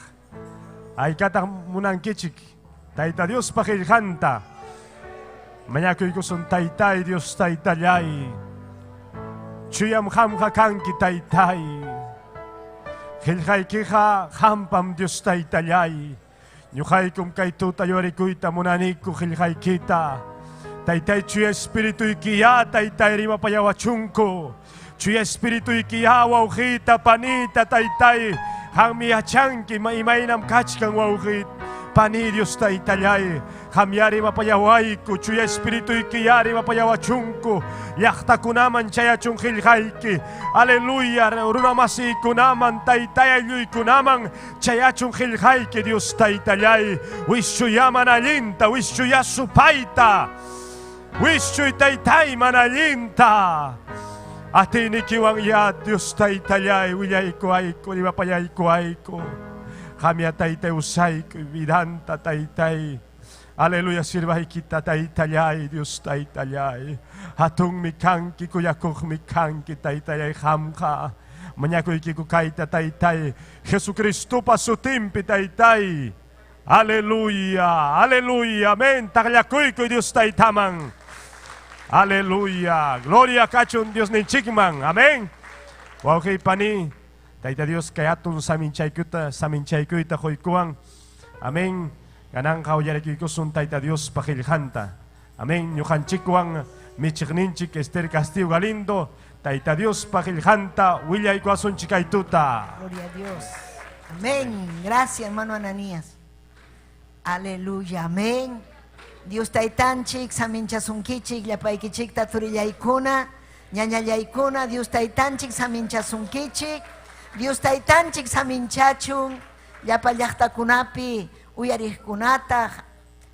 Ay katak munang kichik. Tayta Dios pakilhanta. Manyakoy kusun taytay Dios taytayay. Chuyam hamha kanki taytay. Hilhay kiha hampam Dios taytayay. Nyuhay kum kay tutayo arikuita munaniku hilhay kita. Taytay chuya espiritu ikiya taytay rima payawachunko. Chuya espiritu ikiya wauhita panita taytay. Hang miyachanki maimainam kachkang wauhit. Pani Dios taytayay. Hamyari mapayaway ko, chuya espiritu ikiyari mapayawachunko. Yakta kunaman chaya chunghilhayki. Aleluya, runamasi kunaman taytayay kunaman chaya chunghilhayki Dios taytayay. Wishu ya manalinta, wishu ya supaita. Wishu taytay manalinta. Atini kiwang ya Dios taytayay, wilay ko ay ko, di mapayay ko ay ko. Hamya taytay usay ko, vidanta taytay. Aleluya, sirva kita taytayay, Dios taytayay. Hatung mikanki kuyakuk mikanki taytayay hamka. Manyakoy kikukay taytay. Jesucristo pasutimpi taytay. Aleluya, aleluya, amen. Takyakoy ko Dios taytamang. Aleluya, gloria kachon Dios ninchikman, amen. Wauhay pani. Tayta Dios kayatun saminchay kuita koy kuang. Amen. Ganang kauyari kusun tayta Dios pakilhanta. Amen. Yuhanchikwang michikninchik Esther Castillo Galindo. Tayta Dios pakilhanta. Willay kuasun chikaituta. Gloria a Dios. Amén. Gracias, hermano Ananías. Aleluya. Amén. Dios taytanchik, saminchasunkichik, yapaykichik taturillaykuna, ñañallaykuna, Dios taytanchik, saminchasunkichik, Dios taytanchik, saminchachun, yapallaqtakunapi, uyarikkunata,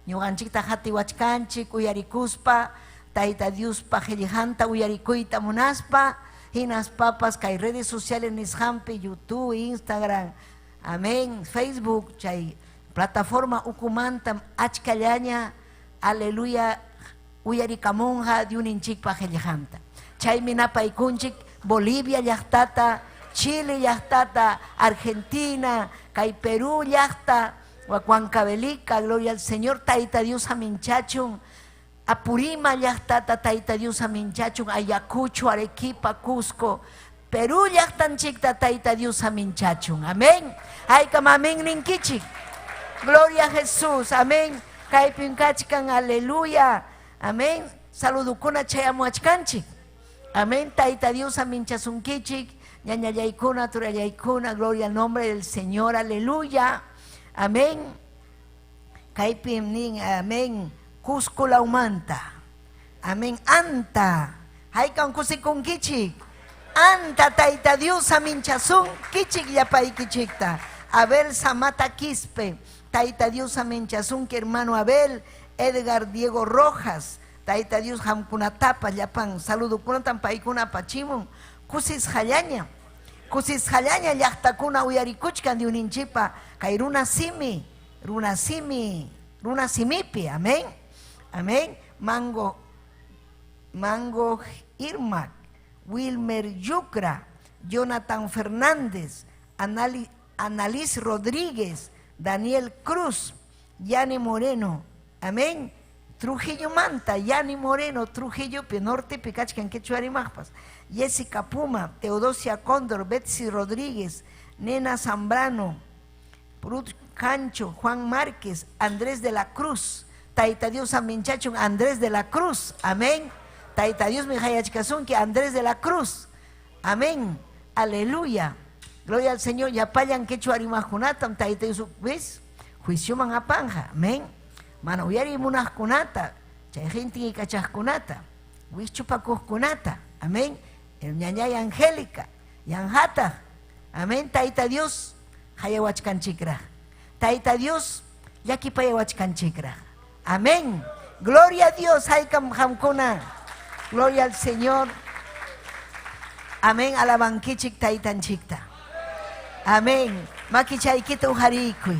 ñuqanchikta hatiwachkanchik, uyarikuspa, tayta Dios pajillihanta, uyarikuyta munaspa, hinas papas, kay redes sociales nishampi, YouTube, Instagram, amén, Facebook, chay plataforma ukumantam, achkallaña, aleluya, uyarikamunja, diuninchik pajillihanta. Chay minapaykunchik, Bolivia llaqtata, Chile llaqtata, Argentina, kay Perú llaqta, Huancavelica, gloria al Señor, tayta Dios aminchachun, Apurima llaqtata, tayta Dios aminchachun, Ayacucho, Arequipa, Cusco, Perú llaqtanchikta, tayta Dios aminchachun, amén. Ay amén ninkichik, gloria a Jesús, amén. Kaypinkachkan, aleluya, amén. Saludukuna chayamuachkanchik, amén. Tayta Dios aminchasunkichik, ñañallaykuna, turallaykuna, gloria al nombre del Señor, aleluya. Amén. Kaipim ning, amén. Cusco la umanta. Amén. Anta. Haikan kusikun kichik. Anta tayta Dios aminchasun kichik yapay kichikta. Abel Samata Quispe. Tayta Dios aminchasun que hermano Abel. Edgar Diego Rojas. Tayta Dios hamkunatapa yapan. Saludo kunatan paikuna pachimun. Kusis hayaña. Kusis hayaña llaqtakuna uyarikuchkan de uninchipa. Kay runa simipi, amén, amén. Mango Irmac, Wilmer Yucra, Jonathan Fernández, Annalise Rodríguez, Daniel Cruz, Yani Moreno, amén. Trujillo Manta, Yani Moreno, Trujillo Norte, Picachcan Quechuarimajpas, Jessica Puma, Teodosia Cóndor, Betsy Rodríguez, Nena Zambrano, Brut Cancho, Juan Márquez, Andrés de la Cruz, Tayta Dios aminchachun, Andrés de la Cruz, amén. Tayta Dios mijayachkasun, que Andrés de la Cruz, amén, aleluya, gloria al Señor. Yapayan quechuarimajunatam, Tayta Dios, ¿ves? Juicio man apanja, amén. Mana uyari munajkunata, chay gente y cachaskunata, wichupakuskunata, amén. El ñañay Angélica, yanjata, amén. Tayta Dios, hayawachkanchikra. Tayta Dios, yakipayawachkanchikra. Amén. Gloria a Dios, haykam hamkuna. Gloria al Señor. Amén. Alabankichik taitanchikta. Amén. Makichaykita ujarikuy.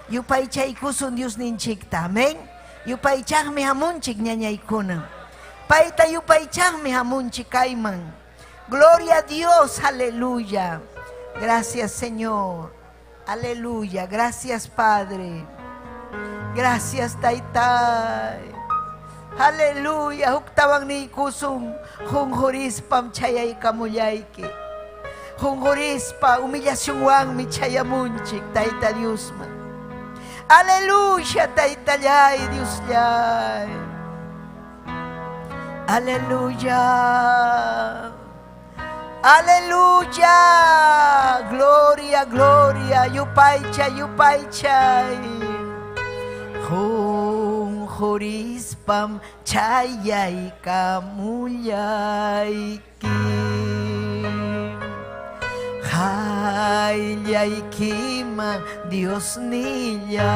Yupaychaykusun Dios ninchikta. Amén. Yupaychaqmi hamunchik ñañaykuna. Paita yupaychaqmi hamunchik kayman. Gloria a Dios. Aleluya. Gracias, Señor. Aleluya. Gracias, Padre. Gracias, Taytay. Aleluya. Huktabang ni kusung Hunghurispa chayay kamuyayki. Hunghurispa humillación wang mi chayamunchik Tayta Dios man. Aleluya, Taytayay Dios yay. Aleluya. Aleluya. Gloria, gloria. Yupaychay, yupaychay. Hungurispam chayay kamuyayki. Hayyaykima Dios niyay.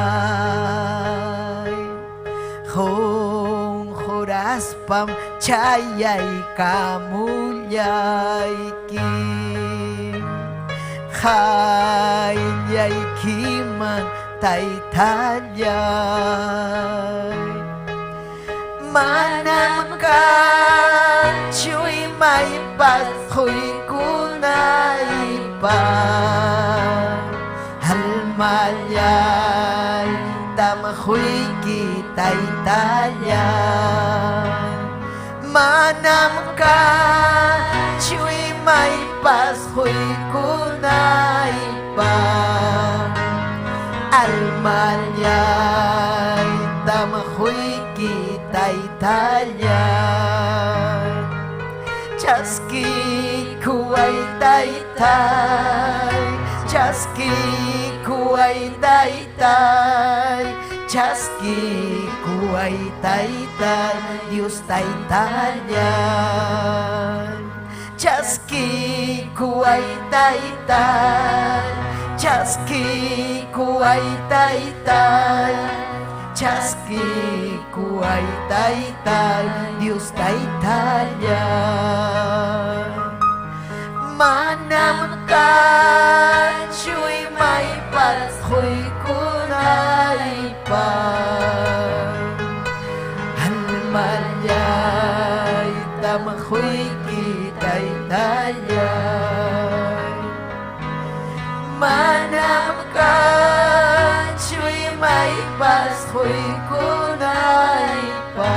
Hunguraspam chayay kamuyayki. Hayyaykima Taytayay. Manam ka chuy may pathoy kunay pa. Halmayay tamahoy kitay tayay. Manam ka chuy may pathoy kunay pa. Almayay tamahoy kitay tayay. Chaski kuway taytay. Chaski kuway taytay. Chaski kuway taytay. Dios taytayay. Chaski kuway taytay. Chaski kuway taytay. Chaski kuway taytay. Dios taytayay. Manam ka chuy may pathoy kunay pa. Halmayay tamahoy kitay tayay. Manam ka chuy may pathoy kunay pa.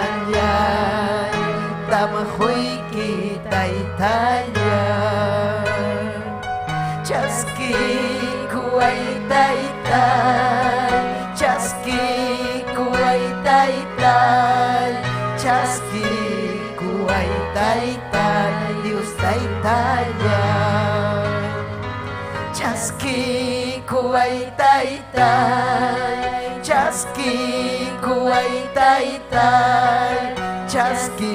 Halmayay tamahoy kitay tayay. Chaski kuway taytay. Chaski kuway taytay. Chaski kuway taytay. Dios taytayay. Chaski kuway taytay. Chaski kuway taytay. Chaski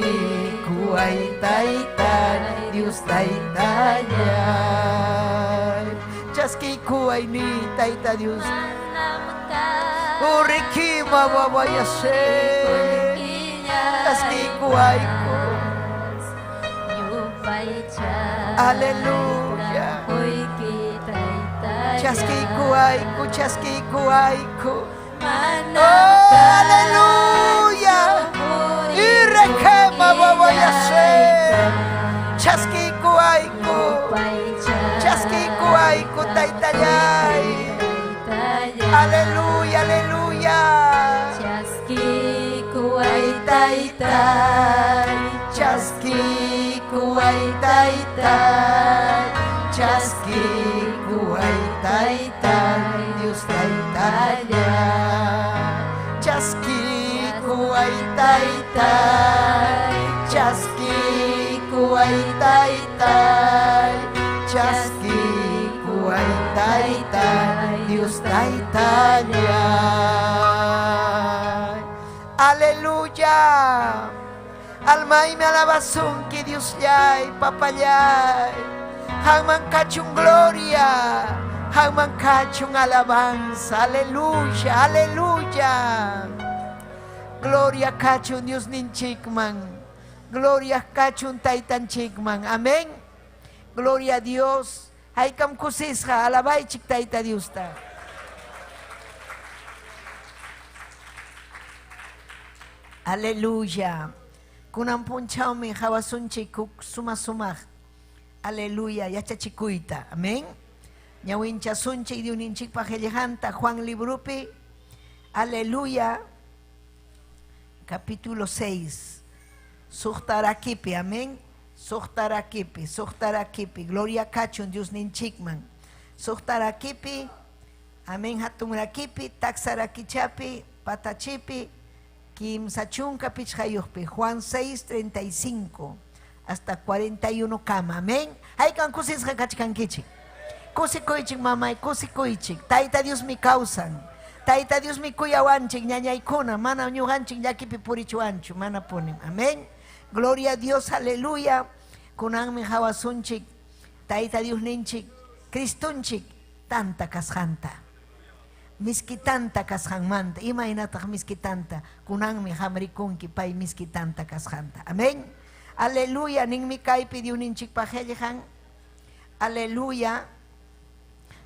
kuway taytay. Dios taytayay. Chaski kuway ni tayta Dios. Uriki mawawayase. Chaski kuway ko. Aleluya. Chaski kuway ko. Chaski kuway ko. Oh, aleluya. Ireke mawawayase. Chaski kuway ko. Chaski kuway ko taytayay. Aleluya, aleluya. Chaski kuway taytay. Chaski kuway taytay. Chaski kuway taytay. Dios taytayay. Chaski kuway taytay. Chaski kuway taytay. Chaski kuway taytay. Dios taytayay. Aleluya. Alma y me alabazón que Dios yay, papayay. Hangman kachung gloria. Hangman kachung alabanza. Aleluya, aleluya. Gloria kachun Dios ninchikman. Gloria kachun taytanchikman. Amén. Gloria a Dios. Haykam kusisqa alabaichik tayta Diosta. Aleluya. Kunan punchawmi hawasunchik suma. Aleluya. Yachachikuita. Amén. Ñawinchasunchik Dioninchikpa qillqanta Juan librupi. Aleluya. Capítulo 6. Suhtarakipi. Amén. Suhtarakipi. Gloria kachun Dios ninchikman. Suhtarakipi. Amén. Hatunrakipi. Taxarakichapi. Patachipi. Kimsachunka pichayupi. Juan 6, 35 hasta 41 kama. Amén. Haykan kusisqa kachkankichik. Kusikuichik mamay, kusikuichik. Tayta Dios mi causan. Tayta Dios mi kuyawanchik ñañaykuna. Mana ñuqanchik llakipi purichuanchu. Mana punim. Amén. Gloria a Dios. Aleluya. Kunanmi hawasunchik. Tayta Dios ninchik. Cristunchik. Tanta kasqanta. Miskitanta kasqanmanta. Imaynataq miskitanta. Kunanmi hamrikunki pay miskitanta kasqanta. Amén. Aleluya. Ninmi kaypi Dioninchik paqillqan. Aleluya.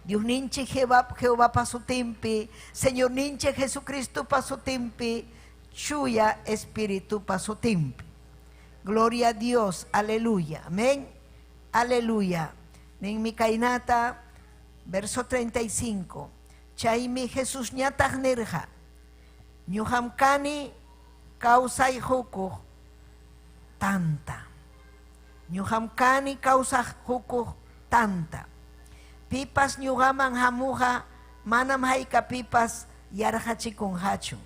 Dios ninche Jehová pasutimpi, Señor ninche Jesucristo pasutimpi, Chuya Espíritu pasutimpi. Gloria a Dios, aleluya, amén, aleluya. Nin mi kainata, verso 35. Chaymi Jesús ñataq nirqa, ñuqamkani kawsay hukuq tanta. Ñuqamkani kawsaq hukuq tanta. Pipas ñuqaman hamuqa manam hayka pipas yarqachikunqachu.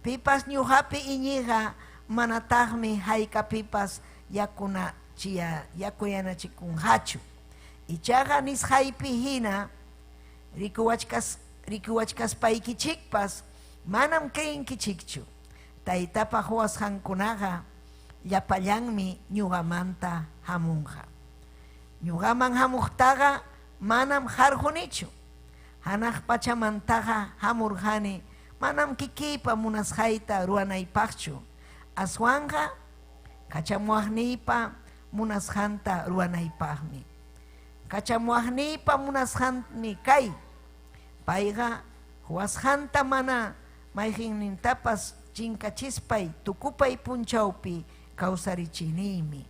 Pipas ñuqapi iñiqa manataqmi hayka pipas yakuyanachikunqachu. Ichaqa nisqaypi hina rikuwachkaspaykichikpas manam kriyinkichikchu. Taytapa huwasqankunaqa llapallanmi ñuqamanta hamunqa. Ñuqaman hamuqtaqa manam harjunichu. Hanaq pachamantaqa hamurqani manam kikipa munasqayta ruwanaypaqchu. Aswanqa kachamuaqniypa munasqanta ruwanaypaqmi. Kachamuaqniypa munasqanmi kay. Payqa huwasqanta mana mayqinnintapas chinkachispai tukupay punchawpi kawsarichinimi.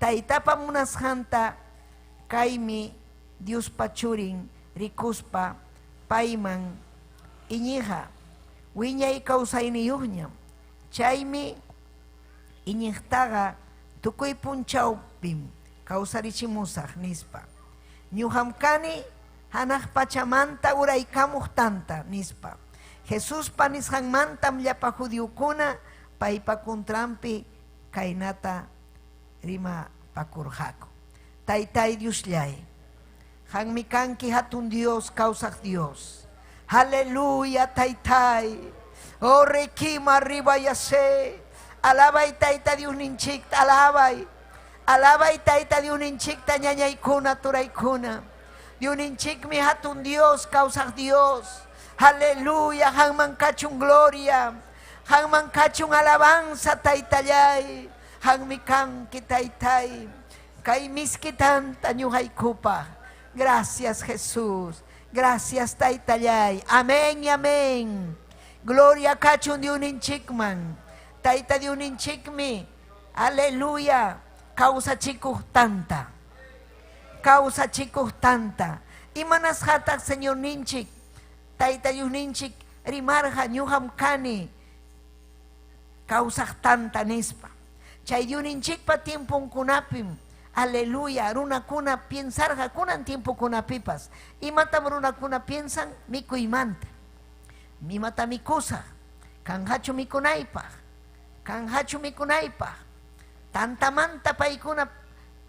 Taytapa munasqanta kaymi Dios pachurin rikuspa payman iñiqa wiñay kawsayniyuqñam. Chaymi iñiqtaqa tukuy punchawpim kawsarichimusaq nispa. Ñuqamkani hanaq pachamanta uraykamuq tanta nispa. Jesuspa nisqanmantam llapa judíukuna paypa kuntranpi kaynata rima pakurqaku. Taytay Diosllay, hanmi kanki hatun Dios, kawsaq Dios. Aleluya taytay. Oh requima arriba yase. Alabay tayta Dios ninchik, alabay. Alabay tayta Dios ninchik ta ñañaykuna turaykuna. Dios ninchik mi hatun Dios, kawsaq Dios. Aleluya, hanman kachun gloria. Hanman kachun alabanza taytallay. Hanmi kanki taytay. Kay miskitanta ñuqaykupa. Gracias Jesús. Gracias taytallay. Amén y amén. Gloria kachun Dioninchikman. Tayta Dioninchikmi. Aleluya. Causa chikuq tanta. Causa chikuq tanta. Imanas hataq Señor ninchik. Tayta Dioninchik rimarqa ñuqamkani. Causa tanta nispa. Chay Dioninchikpa tiempunkunapim. Aleluya, runakuna piensarqa kunan tiempukunapipas. Imatam runakuna piensan mikuymanta. Mimata mikusaq. Kanhachu mikunaypaq. Kanhachu mikunaypaq. Tantamanta paykuna,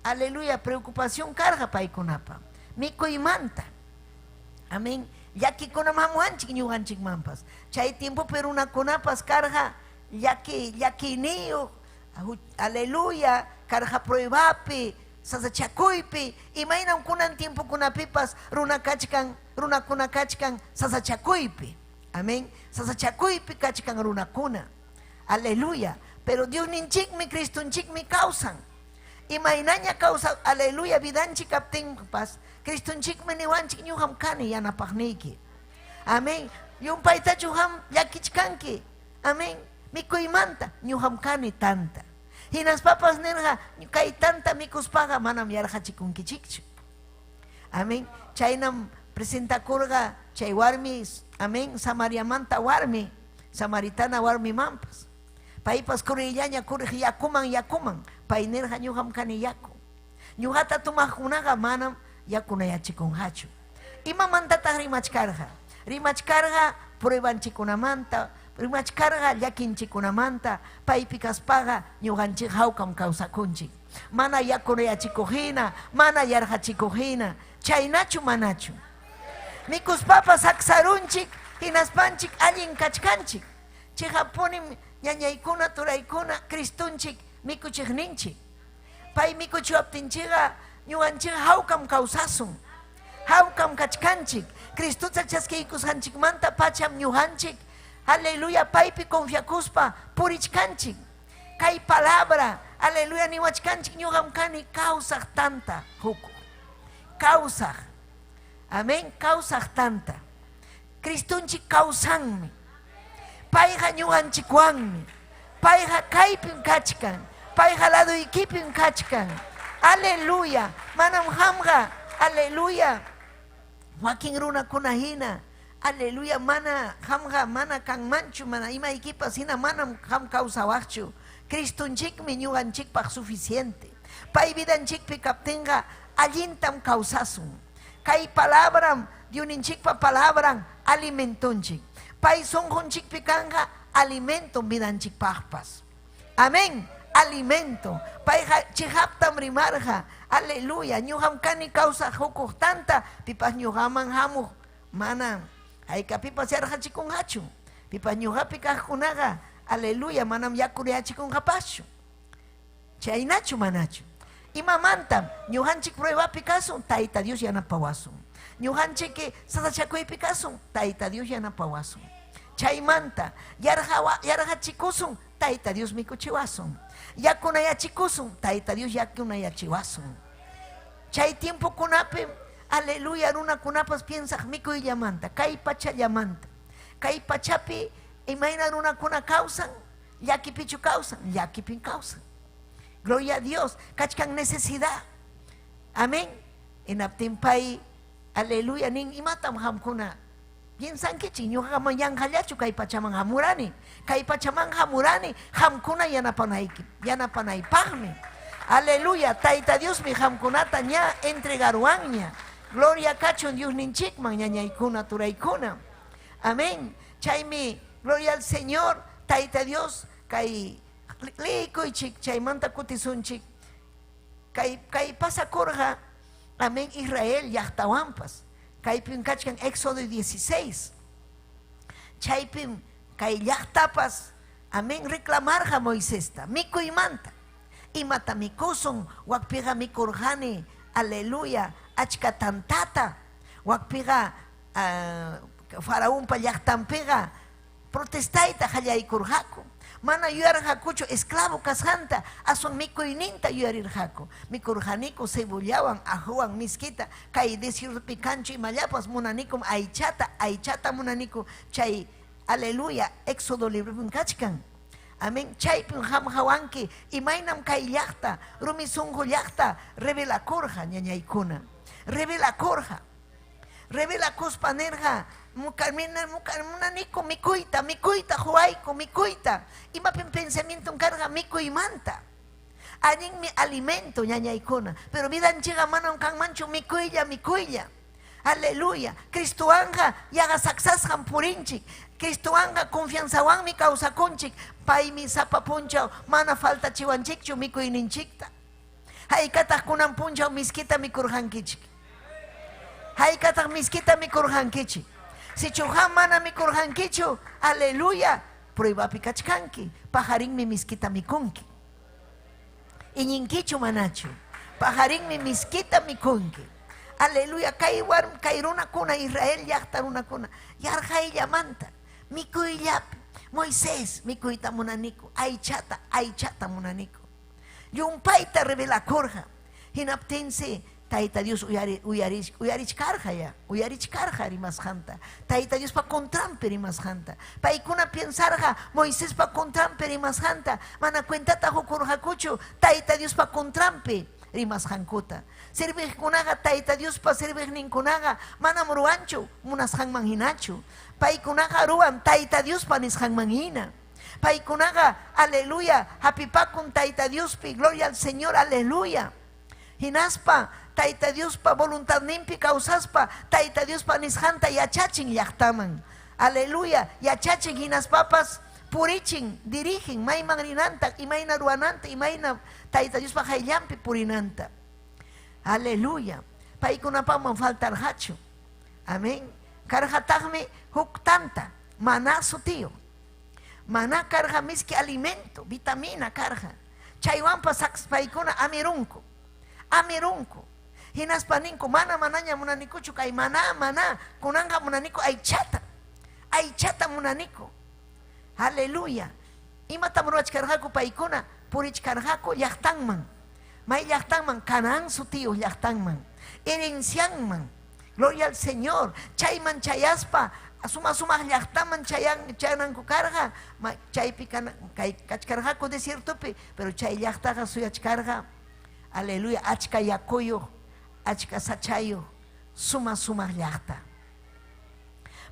aleluya, preocupación karqa paykunapa. Mikuymanta. Amén. Llakikunam hamuanchik ñuqanchikmanpas. Chay tiempopi runakunapas karqa llakiniyu. Aleluya, karqa pruebapi, sasachakuypi, imaynam kunan tiempukunapipas runakuna kachkan sasachakuypi. Amén. Sasachakuypi kachkan runakuna. Aleluya. Pero Dios ninchikmi, Cristo ninchikmi causan. Y mainaña causa, aleluya, vidanchik kaptin pas. Cristo ninchikmi niwanchik ñuham kani yanapaqniki. Amén. Yung paitachu ham yakichkanki. Amén. Mikuymanta ñuham kani tanta. Hinas papas nerja kay tanta mikuspaga manam yarjachikunkichikchu. Amén. Chaynam presentakurga chay warmis. Amén. Samariamanta warmi. Samaritana warmi mampas. Paipas kurillaña kurig yakuman. Painerja ñuham kani yaku. Ñuhata tumajunaga manam yakunayachikunhachu. Ima mantata rimachkarja. Rimachkarga pruebanchikunamanta. Rimachkarga llakinchikunamanta. Paipikaspaga ñuhanchik hawkam kawsakunchik. Mana yakunayachikuhina. Mana yarjachikuhina. Chaynachu manachu. Mikuspapas aksarunchik. Hinaspanchik allin kachkanchik. Chihapunim ñañaykuna turaykuna Cristunchik mikuchikninchik. Pay mikuchiwaptinchiga ñuwanchik hawkam kawsasun. Hawkam kachkanchik. Cristuta chaskiykusqanchikmanta pacham ñuhanchik. Aleluya, paypi confiakuspa purichkanchik. Kay palabra, aleluya, niwachkanchik ñuqam kani kawsaq tanta huku. Kawsaq. Amén, kawsaq tanta. Cristunchik kawsanmi. Payqa ñuqanchikwanmi. Payqa kaypim kachkan. Payqa laduykipim kachkan. Aleluya. Manam hamqa. Aleluya. Wakin runakuna hina. Aleluya. Mana hamqa mana kanmanchu. Mana imaykipas hina manam ham kawsawaqchu. Cristunchikmi ñuqanchikpaq suficiente. Pay vidanchikpi kaptinqa allintam kawsasun. Kay palabram Diuninchikpa palabran alimentunchik. Pay sonjonchikpi kanga alimento vidanchikpaqpas. Amén. Alimento. Pay chihaptam rimarja. Aleluya. Ñuqam kani causa hukuq tanta. Pipas ñuqaman hamuq. Mana. Hayka pipas yarjachikunhachu. Pipas ñuqapi kaqkunaqa. Aleluya. Manam yakuriachikunhapaschu. Chaynachu manachu. Imamantam. Ñuqanchik pruebapi kasun. Tayta Dios yanapawasun. Ñuqanchik sasachakuypi kasun. Tayta Dios yanapawasun. Chaymanta yarjachikusun. Tayta Dios mikuchiwasun. Yakunayachikusun. Tayta Dios yakunayachiwasun. Chay tiempo kunapi, aleluya, runakunapas piensaq mikuyllamanta. Kay pachallamanta. Kay pachapi imayna runakuna kawsan. Llakipichu kawsan. Llakipin kawsan. Gloria a Dios. Kachkan necesidad. Amén. Inaptin pay, aleluya, nin imatam hamkuna. Piensan que ñuqa yanqallachu kay pachaman hamurani. Kay pachaman hamurani hamkuna yanapanaypaqmi. Aleluya, Tayta Dios mi hamkunata ña entregaruanña. Gloria kachun Dios ninchikman ñañaykuna turaykuna. Amén. Chaymi, gloria al Señor, Tayta Dios kay liikuychik chaymanta kutisunchik. Kay pasakurqa, amén, Israel llaqtawanpas. Kaypim kachkan Éxodo 16. Chaypim kay llaqtapas, amén, reclamarja Moisesta. Mikuymanta. Imata mikusun, wakpiqa mikurjani, aleluya, achka tantata. Wakpiqa faraonpa llaqtanpiqa protestayta qallaykurqaku. Mana yuyarqakuchu esclavo kasqanta aswan mikuyninta yuyarirqaku. Mikurqaniku cebollawan, ajuwan, miskita. Kay desiertopi kanchu imallapas munanikum aychata munaniku. Chay, aleluya, Éxodo librepim kachkan. Amén. Chaypim hamhawanki imaynam kay llaqta, rumisunqu llaqta revelakurqa ñañaykuna. Revelakuspa nerqa munaniku mikuyta huayku mikuyta. Imapin pensamiento carga mikuymanta. Allin mi alimento ñañaykuna. Pero vidanchiqa manam kanmanchu mikuylla. Aleluya. Cristuanga yaga saksasqan purinchik. Cristuanga confianzawanmi kawsakunchik. Paymi sapapunchaw mana falta chiwanchikchu mikuyninchikta. Haykataq kunan punchaw miskita mikurqankichik. Haykataq miskita mikurqankichik. Si chuhan mana mikurqankichu, aleluya, pruebapi kachkanki. Pajarinmi miskita mikunki. Iñinkichu manachu. Pajarinmi miskita mikunki. Aleluya, kay runakuna Israel llaqta runakuna yarqayllamanta. mikuyllapi Moisés mikuyta munaniku aychata munaniku llumpayta revelakurqa hinaptinsi Tayta Dios uyarichkarqa rimasqanta Tayta Dios pa contrampi rimasqanta paykuna piensarqa Moisés pa contrampi rimasqanta mana cuentata hukurqakuchu Tayta Dios pa contrampi rimasqankuta sirviqkunaqa Tayta Dios pa sirviqninkunaqa manam ruwanchu munasqanman hinachu paykunaqa ruwan Tayta Dios pa nisqanman hina paykunaqa aleluya hapipakun Tayta Dios pi gloria al Señor aleluya hinaspa Tayta Dios pa voluntad nimpi causaspa Tayta Dios pa nisqanta yachachin llaqtaman aleluya yachachin hinaspapas purichin dirigen mayman rinanta imayna ruwananta imayna Tayta Dios pa hayllampi purinanta aleluya paykunapaman faltarqachu amén karqataqmi huk tanta maná sutiyo maná karqa miski alimento vitamina karqa chaywanpas paykuna amirunku hinaspa ninku manaña munanikuchu kay maná kunanqa munaniku aychata munaniku aleluya imata ruwachkarqaku paykuna purichkarqaku llaqtanman may llaqtanman Canaán sutiyuq llaqtanman herencianman gloria al Señor chayman chayaspa sumaq llaqtaman chayananku karqa chaypi kachkarqaku desiertopi pero chay llaqtaqa suyachkarqa aleluya achka yakuyuq achka sachayuq sumaq llaqta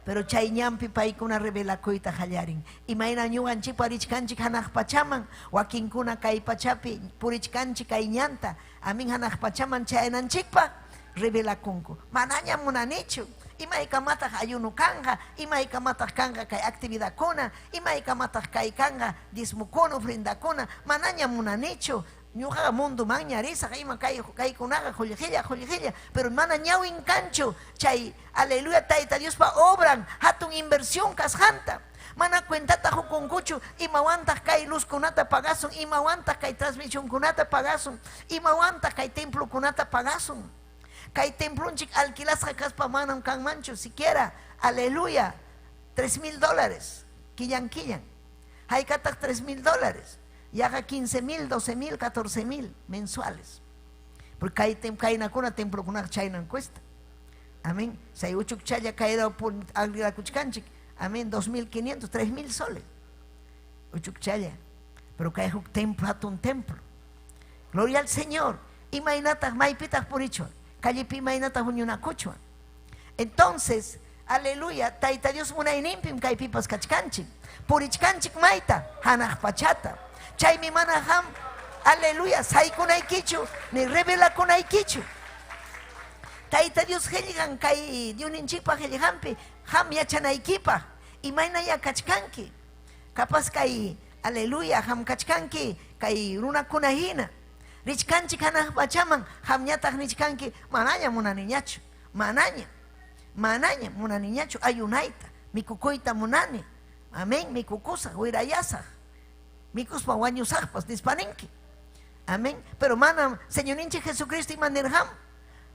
pero chay ñampi paykuna revelakuyta qallarin imayna ñuqanchikpa richkanchik hanaq pachaman wakinkuna kay pachapi purichkanchik kay ñanta amin hanaq pachaman chayananchikpa revelakunku manaña munanichu imaykamataq ayunu kanqa imaykamataq kanqa kay actividadkuna imaykamataq kay kanqa dismukuna ofrendakuna manaña munanichu ñuqa munduman ñarisaq ima kaykunaqa qullqilla pero mana ñawin kanchu chay aleluya Tayta Dios pa obran hatun inversión kasqanta mana cuentata hukunkuchu imawantaq kay luzkunata pagasun imawantaq kay transmisionkunata pagasun imawantaq kay templokunata pagasun kay templonchik alquilasqa kaspa manam kanmanchu siquiera aleluya $3,000 killan haykataq $3,000 yaga 15,000, 12,000, 14,000 mensuales. Porque kainakuna templo kuna chaynan cuesta. Amén. Say uchuk chaya caída por agricultura kuchkanchik. Amén. 2,500, 3,000 soles. Uchuk chaya. Pero cae un templo, hatun templo. Gloria al Señor. Imainatas maipitas por icho. Callipi mainatas uñunacuchua. Entonces, aleluya, Tayta Dios muna inimpim kaipipas kachkanchik. Purichkanchik maita, hanaj pachata. Chay mi manaham, aleluya, saikunaikichu, ni revela kunaikichu. Tayta Dios heligan kai diuninchipa heligampi, ham yachanaikipa, imaina ya kachkanki. Kapas kai, aleluya, ham kachkanki, kai runa kunahina. Richkanchik hanaj pachaman, ham nyatah richkanki, mananya munaniñachu, mananya munaniñachu, ayunaita, mikukuita munani. Amén, mikukusa, huirayasa. Mikus pawañusajpas dispaninki. Amén. Pero mana, Señorinche Jesucristo y manerham.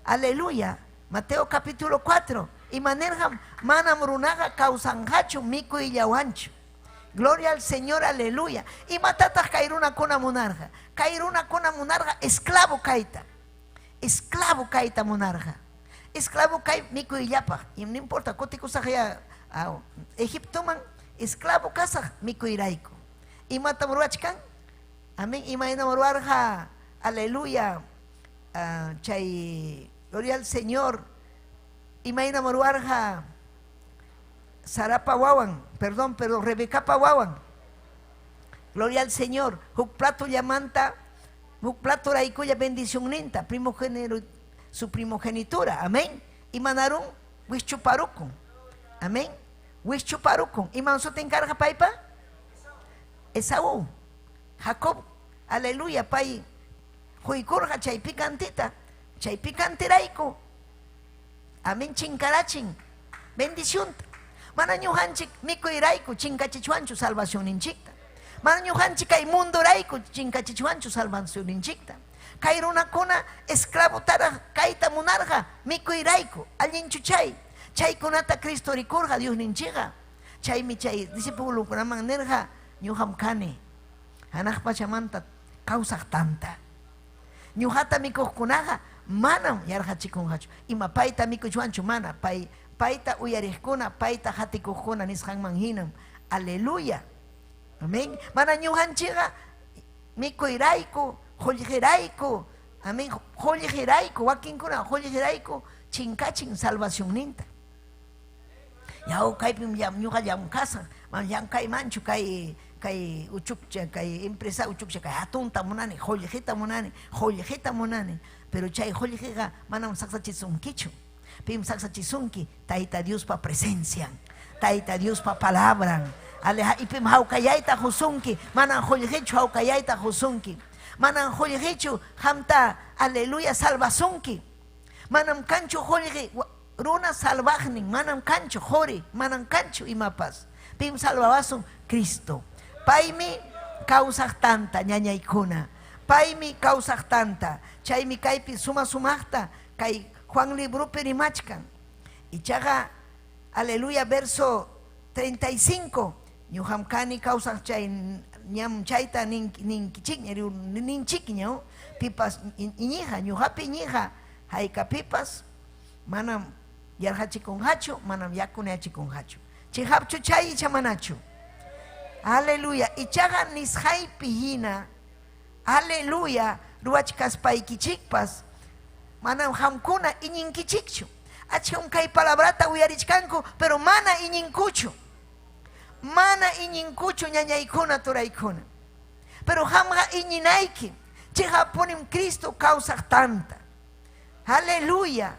Aleluya. Mateo capítulo 4. Y manerham, mana murunaga causanjachu miku y yawanchu. Gloria al Señor, aleluya. Y matatas kairuna kuna munarja. Kairuna kuna munarja, esclavo kaita. Esclavo kaita munarja. Esclavo kai miku y yapa. Y no importa, kotikusajaya Egipto man, esclavo kasaj miku y raiko. Y mata muruachkan, amén, y maina muruarja, aleluya, chay, gloria al Señor, y maina muruarja, Sarapa wawan, perdón, pero Rebeca wawan, gloria al Señor, huk plato llamanta, huk plato raikuya bendición ninta, su primogenitura, amén, y manarun, wischuparukun, amén, wischuparukun, y manso te encarga paipa, Esaú, Jacob, aleluya, pai, huikurja chay picantita, chay picanteraiko, amén, chinkarachin, bendición. Manañuhanchik, miku iraiko, chinkachichuanchu, salvación inchikta. Manañuhanchik, kay mundo raiko, chinkachichuanchu, salvación inchikta. Kairuna kuna, esclavo tara, kaita munarja, miku iraiko, allinchu chay, chay kunata Cristo rikurja, Dios ninchiga. chaymi chay discípulo kunaman nirqa ñuqam kani hanaq pachamanta kawsaq tanta ñuqata mikuqkunaqa manam yarqachikunqachu ima payta mikuchwanchu mana payta uyariqkuna payta hatikuqkuna nisqanman hinam aleluya amén mana ñuqanchikqa mikuyrayku qullqirayku amén qullqirayku wakinkuna qullqirayku chinkachin salvación ninta yaw kaypim ñuqa llamkasaq llankaymanchu kay uchukcha kay empresa uchukcha kay hatunta munani qullqita munani pero chay qullqiqa manam saksachisунkichu pim saksachisunki tayta Dios pa presencian tayta Dios pa palabran ipim hawkayayta husunki manam qullqichu hawkayayta husunki manam qullqichu hamta aleluya salvasunki manam kanchu qullqi runa salvajnin manam kanchu jori manam kanchu imapas pim salvawasun Cristo paymi kawsaq tanta ñañaykuna paymi kawsaq tanta chaymi kaypi sumaqta kay Juan librupi rimachkan ichaqa aleluya verso 35 ñuqam kani kawsaq chay ñam chayta ninchik ñaw pipas iñiqa ñuqapi iñiqa haykapipas manam yarqachikunqachu manam yakunachikunqachu chihapchu chay icha manachu aleluya ichaqa nisqaypi hina aleluya ruwachkaspaykichikpas manam hamkuna iñinkichikchu achkan kay palabrata uyarichkanku pero mana iñinkuchu ñañaykuna turaykuna pero hamqa iñinayki chihapunim Cristo kawsaq tanta aleluya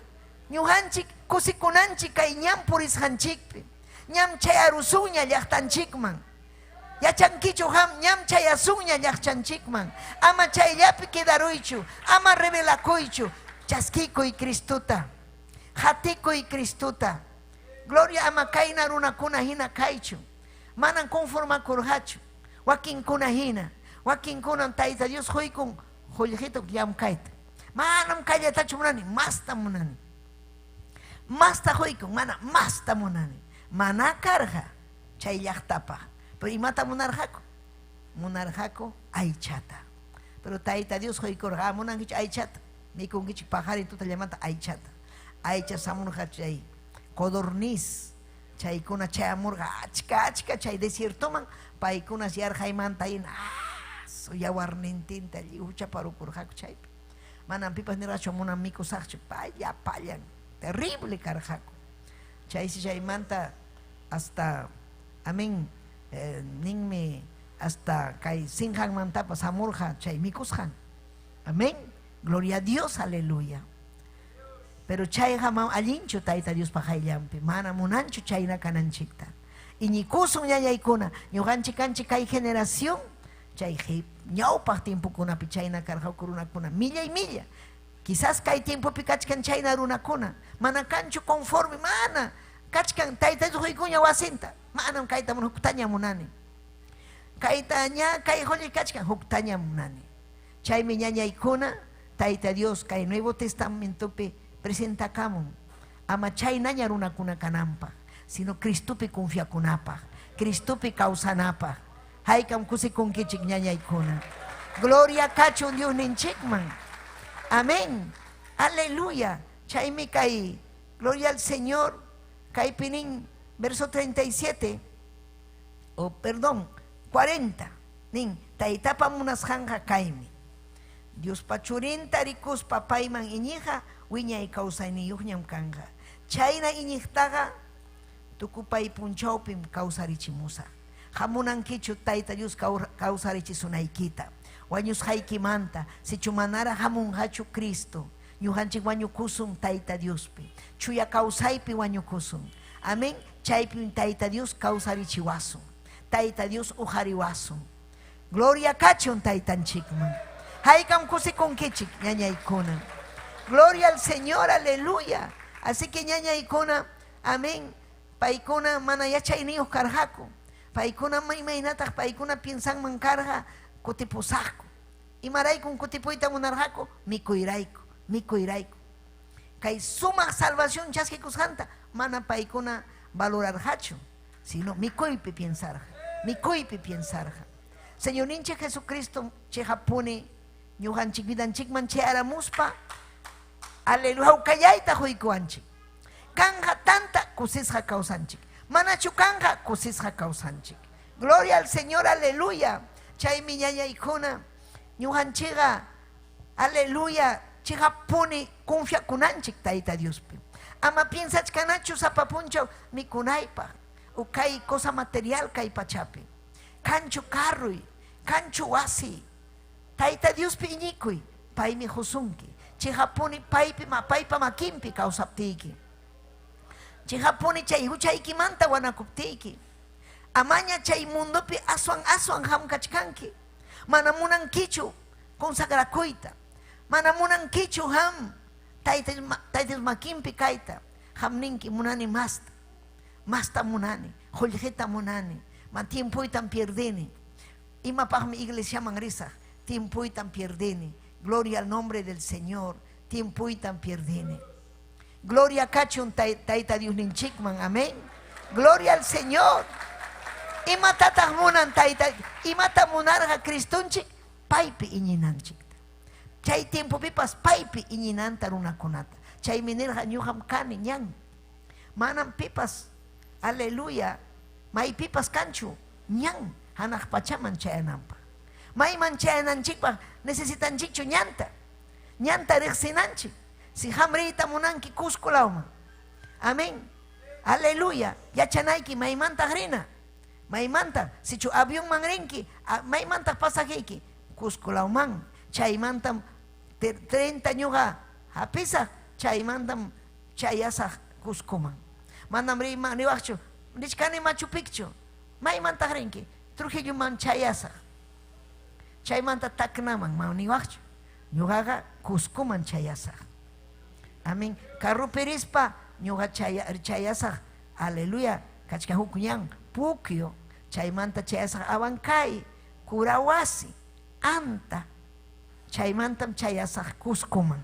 ñuqanchik kusikunanchik kay ñam purisqanchikpi ñam chayarusuyña llaqtanchikman yachankichu ham ñam chayasuyña llaqchanchikman ama chayllapi quedaruychu ama revelakuychu chaskikuy Cristuta hatikuy Cristuta gloria ama kayna runakuna hina kaychu manan conformakurqachu wakinkuna hina wakinkuna tayta Dios quykun qullqita llamkayta manam kallatachu munani masta munani masta quykun mana masta munani mana karqa chay llaqtapaq pero imata munarqaku aychata pero tayta Dios quykurqa munankichu aychata mikunkichik pajarituta llamanta aychata aycha samurqa chay codorniz chaykuna chayamurqa achka chay desiertoman paykunas yarqaymanta hina yawarnintinta uchaparukurqaku chaypi manam pipas nirqachu munan mikusaqchu pallan terrible karqaku chaysi chaymanta hasta amén ninmi hasta kay sinqanmantapas hamurqa chay mikusqan amén gloria a Dios aleluya pero chayqa mam allinchu tayta Dios pajayllampi mana munanchu chayna kananchikta iñikusun ñañaykuna ñuqanchik kanchik kay generación chay ñawpaq timpukunapi chayna karqaku runakuna milla y milla quizás kay tiempopi kachkan chayna runakuna mana kanchu conforme mana kachkan tayta Dios quykuña wasinta manam kayta huktaña munani kayta ña kay qulli kachkan huktaña munani chaymi ñañaykuna tayta Dios kay Nuevo Testamentopi presentakamun ama chaynaña runakuna kananpaq sino Cristopi confiakunapaq Cristopi kawsanapaq haykam kusikunkichik ñañaykuna gloria kachun Dios ninchikman amén aleluya chaymi kay gloria al Señor kaypi nin verso 37 o perdón 40 nin taytapa munasqanqa kaymi Dios pachurinta rikuspa payman iñiqa wiñay kawsayniyuqñam kanqa chayna iñiqtaqa tukupay punchawpim kawsarichimusa hamunankichu tayta Dios kawsarichisunaykita wañusqaykimanta sichu manara hamunqachu Cristo ñuqanchik wañukusun tayta Diospi chuya kawsaypi wañukusun amén chaypi tayta Dios kawsarichiwasun tayta Dios ujariwasun gloria kachun taytanchikman haykam kusikunkichik ñañaykuna gloria al Señor aleluya así que ñañaykuna amén paykuna mana yachayniyuq karqaku paykuna imaynataq paykuna piensanman karqa kutipusaqku imaraykun kutipuyta munarqaku mikuyrayku kay sumaq salvación chaskikusqanta mana paykuna valorarqachu sino mi coipe pensarja, mi coipe pensarja. Señor ninche Jesucristo che japone ñujanchik vidanchikman che aramuspa, aleluya ukayaita juikuanchik. Kanja tanta kusisja causanchik, manachu kanja kusisja causanchik. Gloria al Señor, aleluya. Chay mi ñaña ikuna ñujanchiga, aleluya, chiga pone confia kunanchik taita Diospi. Ama piensas kanachu sapapuncho mi kunaipa, ukay cosa material kay pachapi. Kanchu carrui, kanchu wasi. Taita Diospi iñikuy, pay mi josunki. Chiga pone paipa makimpi kausaptiki. Chiga pone chay huchayki manta wanakuptiki. Amaña chay mundo pi aswan hamkachkanki. Manamunan kichu consagrakuita. Manamunan kichu ham taites makimpi kaita. Hamninki munani masta munani, joljeta munani. Man tiempoitan pierdeni. Imapaj mi iglesia mangrisa, tiempoitan pierdeni. Gloria al nombre del Señor, tiempoitan pierdeni. Gloria a Cachun taita Dios ninchikman, amén. Gloria al Señor. Imata munan taita, imata munarja Cristunchik, paipi iñinanchik. Chay tiempo pipas paipi iñinanta runa kunata. Chay minerja ñuham kani ñan. Manan pipas, aleluya, may pipas kanchu, ñan, hanaj pachaman chayanampa. May man chayananchikpa, necesitan chichu ñanta. Ñanta rexinanchik. Si hamrita munanki kuskulauma. Amén. Aleluya. Yachanaiki maymanta grina. Maymanta. Si chu avión manrenki, maymanta pasajeki. Kuskulauman. Chaymantam 30 ñuga hapisa. Chaymantam chayasa kuskuman. Manam rima niwachu. Nishkani Machu Picchu. Maymanta grenki. Trujillo man chayasa. Chaymanta taknaman niwachu. Ñugaga kuskuman chayasa. Amén. Carro perispa, ñuga chayasa, aleluya, kachkahukuñan, pukio, chaymanta chayasa abancay, kurawasi, anta, chaymantam chayasa kuskuman.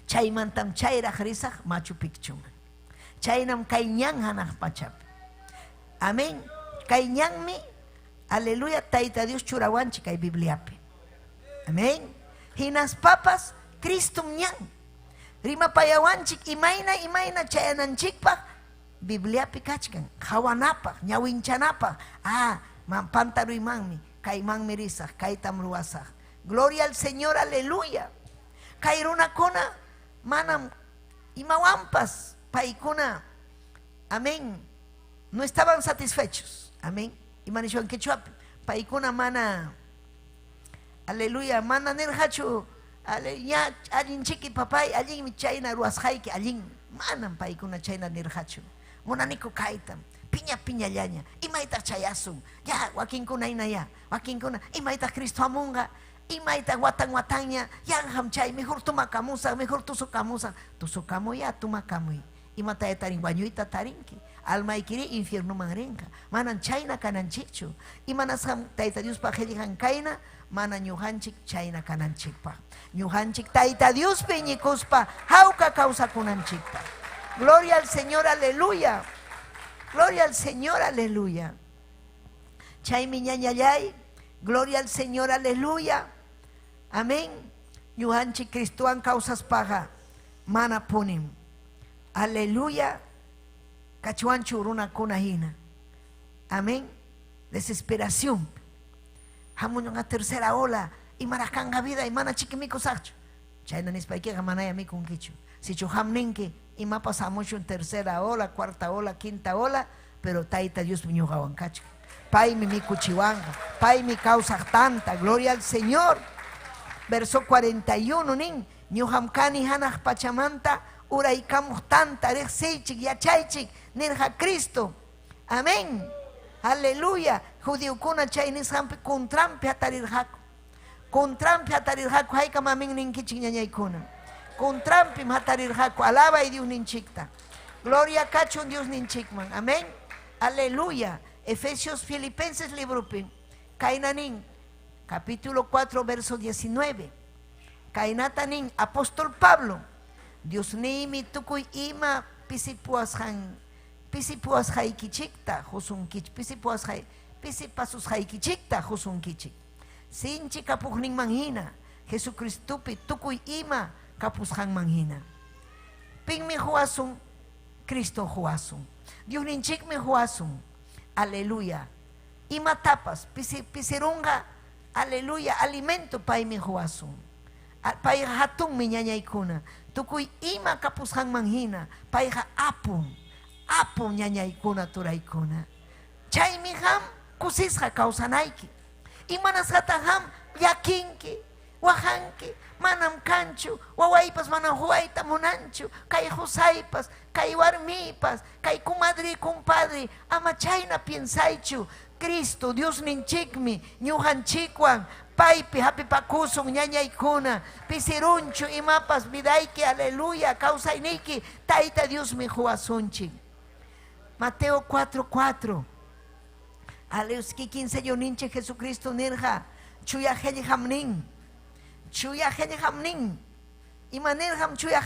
Chaymantam chayraj risaj Machu Picchuman. Chaynam kayñan hanaj pachap. Amén. Kayñanmi, aleluya, taita Dios churawanchi kay Bibliapi. Amén. Hinas papas, Cristo ñan. Rima payawanchik imayna chayananchikpaq Bibliapi kachkan hawanapaq ñawinchanapaq man pantaruymanmi kaymanmi risaq kaytam ruwasaq. Gloria al Señor, aleluya. Kay runakuna manam imawanpas paykuna, amén, no estaban satisfechos, amén. Imanishuan quechuapi paykuna mana, aleluya, mana nirhachu ya allin chiki papay allin mi chayna ruasjayki allin manan paykuna chayna nirhachu munaniku kaytam piña llaña imayta chayasun ya wakinkuna ya wakinkuna imayta Cristo amunga imayta wataña yanham chay mejor tumakamusa mejor tusukamuya tumakamuy imata tarin wañuyta tarinki almaykiri infierno manrenka manan chayna kananchikchu imanasam tayta Dios pa qhillijan kayna mana ñujanchik chayna kananchikpa ñujanchik tayta Dios peñikuspa jauka kawsakunanchikpa. Gloria al Señor, aleluya. Gloria al Señor, aleluya. Chaymi ñañallay, gloria al Señor, aleluya. Amén. Ñujanchik Cristuan kawsaspaqa mana punim. Aleluya. Cachuanchu runakuna hina. Amén. Desesperación. Hamun una tercera ola y maracanga vida y mana chiquimico sacho. Chayna nispaique manaya mi con quicho. Si chuhamninke y ma pasamos en tercera ola, cuarta ola, quinta ola, pero taita Dios mi huancacho. Pai mi cuchiwanga, pai mi causa tanta, gloria al Señor. Verso 41 nin, ñuhamkani hanaj pachamanta, uraikamos tanta, rexeichik, yachaichik, nirja Cristo. Amén. Aleluya. Judío kuna chaynis hampi kontrampi hatarirhaku. Kontrampi hatarirhaku hayka mamin ninkichik ñañaykuna. Kontrampi hatarirhaku. Alaba y Dios ninchikta. Gloria cachun Dios ninchikman. Amén. Aleluya. Efesios Filipenses librupi. Kainanin. Capítulo 4 verso 19. Kainatanin. Apóstol Pablo. Dios ni mi tukuy ima pisipuashan pisi puas haikichikta husunkich, pisi pasus haikichikta husunkichik. Sinchi kapukning manghina, Jesucristupi tukuy ima kapushan manghina. Pingmi huasun, Cristo huasun. Dios ninchikmi huasun. Aleluya. Ima tapas, pisirunga, aleluya, alimento paimi huasun. Paiha hatun minyanyaykuna. Tukuy ima kapushan manghina, paiha apun ñañaykuna turaykuna. Chaymi ham kusisqa kawsanayki. Imanas hataham yakinki, wahanki, manam kanchu, wawaypas manam huwayta munanchu, kay husaypas, kay warmipas, kay kumadri kumpadri, ama chayna piensaychu. Cristo, Dios ninchikmi, ñuhanchikwan, paypi hapipakusun ñañaykuna, pisirunchu imapas vidayki, aleluya, kawsayniki, tayta Dios mi huasunchik. Mateo 4:4. Aleos kikin seyo ninche Jesucristo nirja, chuya hamnin, ima nirjam chuya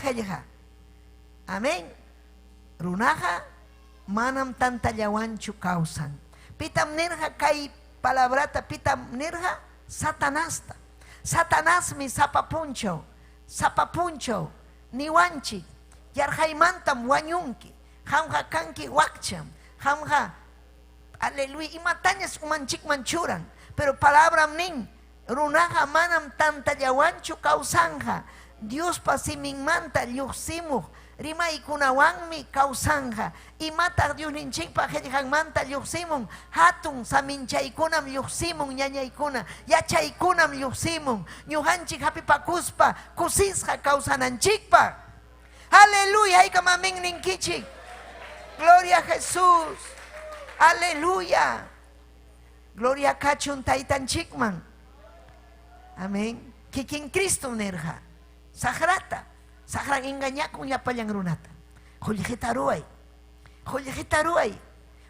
Amén. Runaja, manam tantallawanchu kausan. Pitam nirja kay palabrata, pitam nirja satanasta. Satanás mi sapapuncho, niwanchi, yarjaimantam wanyunki, hamja kanki wakcham, hamja. Aleluya, y matañas umanchik manchuran, pero palabra nin, runaja manam tanta yawanchu kausanja, Dios pasimin manta yuximu, rima ikunawanmi kausanja, y mata Dios ninchik pa hejan manta yuximun, hatun saminchay-kunam yuximun ñañaykuna, yachaykunam yuximun, ñuhanchik hapipakuspa, kusisja kausananchikpa. Aleluya, hay kamamin ninkichik. Gloria a Jesús. Aleluya. Gloria a Kachun Taitan Chikman. Amén. Kikin Cristo nerja. Sagrata. Sagran engaña con yapayang runata. Holjetaruay.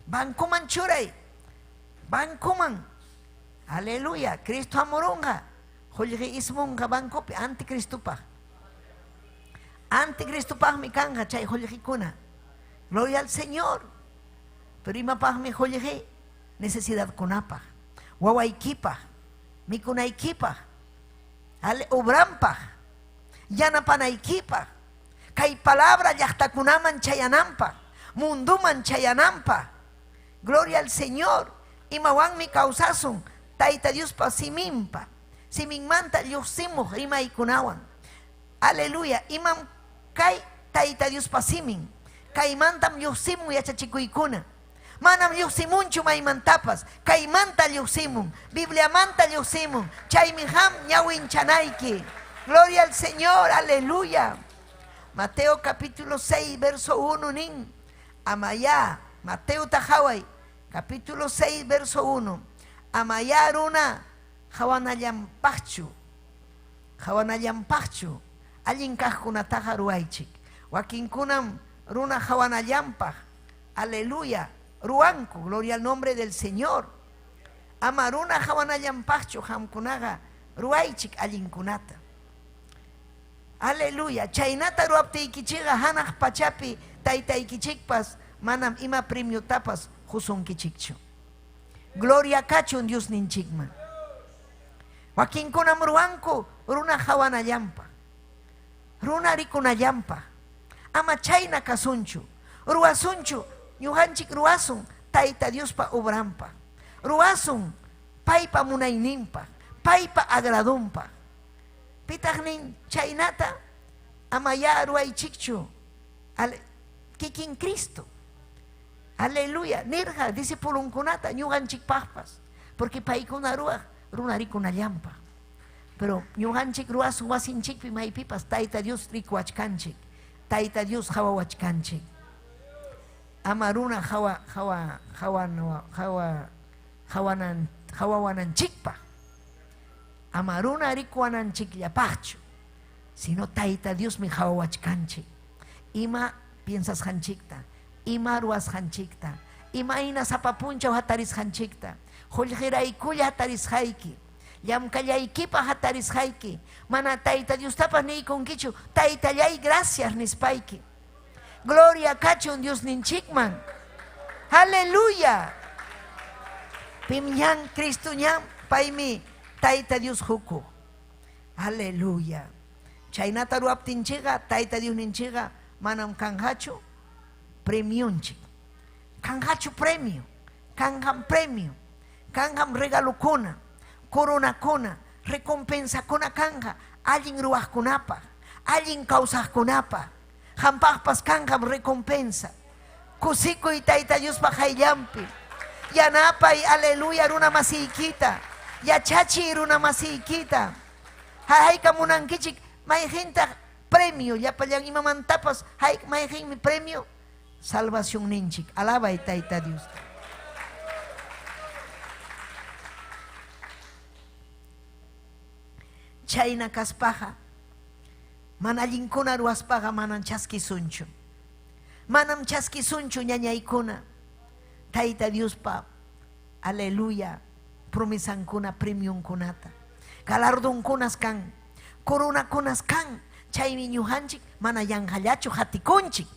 Bankuman churay. Bankuman. Aleluya. Cristo amorunga. Holje ismunga bankopi. Anticristo pa. Anticristo pa mi kanga chay holjikuna. Gloria al Señor. Pero imapah mi joyeje necesidad kunapah, wawaykipah, mikunaykipah, obrampah, yanapanaykipah, kay palabra llaqtakunaman chayanampah, munduman chayanampah. Gloria al Señor. Imawanmi kawsasun tayta Diospa siminpa, siminmanta lluqsimuq rimaykunawan. Aleluya. Imam kay tayta Diospa simin, kaymantam lluqsimun yachachikuykuna. Manam lluqsimunchu maymantapas, kaymanta lluqsimun, Biblia manta lluqsimun, chaymi ham ñawinchanayki. Gloria al Señor, aleluya. Mateo capítulo 6, verso 1 nin, amaya, Mateo tajaway, capítulo 6, verso 1, amaya runa, hawanallampaqchu, allin kaqkunataqa ruwaychik, wakinkunam runa hawanallampaq, aleluya. Ruanku, gloria al nombre del Señor. Amaruna hawanallampaqchu hamkunaga ruaychik allinkunata. Aleluya. Chaynata ruaptiykichiqa hanaq pachapi taytaykichikpas manam ima premiotapas husunkichikchu. Gloria kachun Dios ninchikman. Wakinkunam ruanku runa hawanallampa, runa rikunallampa. Ama chayna kasunchu, ruasunchu. Ñuhanchik ruasun tayta Diospa obrampa, ruasun paypa munayninpa, paypa agradumpa. Pitaqnin chaynata amaya ruaychikchu kikin Cristo. Aleluya. Nirja disipulunkunata ñuhanchikpaqpas, porque paykuna ruaq runarikunallampa. Pero ñuhanchik ruasun wasinchikpi maypipas tayta Dios rikuachkanchik, tayta Dios hawawachkanchik. Amaruna hawawananchikpa, amaruna rikuananchikllapaqchu, sino tayta Dios mi hawawachkanchik. Ima piensas hanchikta, ima ruas hanchikta, ima ina sapapunchaw hatarishanchikta, hollqiraykulla hatarisqayki, llamkallaykipa hatarisqayki, mana tayta Diostapas niykunkichu, taytallay gracias nispayki. Gloria kachun Dios ninchikman. Aleluya. Pimñan Cristo ñan paimi Taita Dios huku. Aleluya. Chaynata ruaptinchiga Taita Dios ninchiga manam kanhachu premiunchi. Kanhachu premio. Kanham premio. Kanham regalo kuna. Corona kuna. Recompensa kuna kanga. Alguien ruach kunapa. Alguien causas kunapa. Hampahpas kanham recompensa. Kusiko y Taita Dios pajaillampi. Yanapa y aleluya runa masiquita. Ya chachi runa masiquita. Hay kamunankichik. May gente premio. Ya payan imamantapas. Hay may gente mi premio. Salvación ninchik. Alaba y Taita Dios. Chayna kaspaja. Manallinkuna ruaspaja manan chaskisunchu. Manam chaskisunchu ñañaykuna. Taita Dios pa. Aleluya. Promisankuna premium kunata. Galardonkunas kan. Corona kunas kan. Chaymi ñujanchik mana yanhallachu hatikunchik.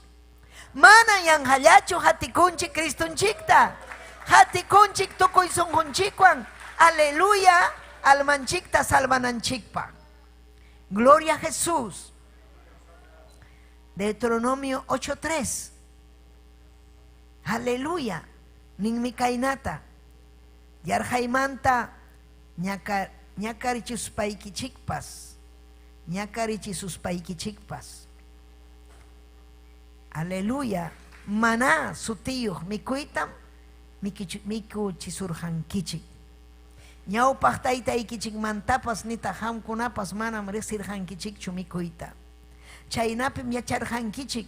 Mana yanhallachu hatikunchik Cristunchikta. Hatikunchik tukuy sunjunchikwan. Aleluya. Almanchikta salvananchikpa. Gloria a Jesús. Deuteronomio 8:3. Aleluya. Ninmi kainata. Yarjaimanta ñakarichis paikichikpas. Ñakarichis paikichikpas. Aleluya. Maná sutiyuq mikuytam mikuchisurjankichik. Ñawpaq taytaykichik mantapas nita hamkunapas manam riqsirjankichikchu mikuyta. Chaynapim yacharjankichik.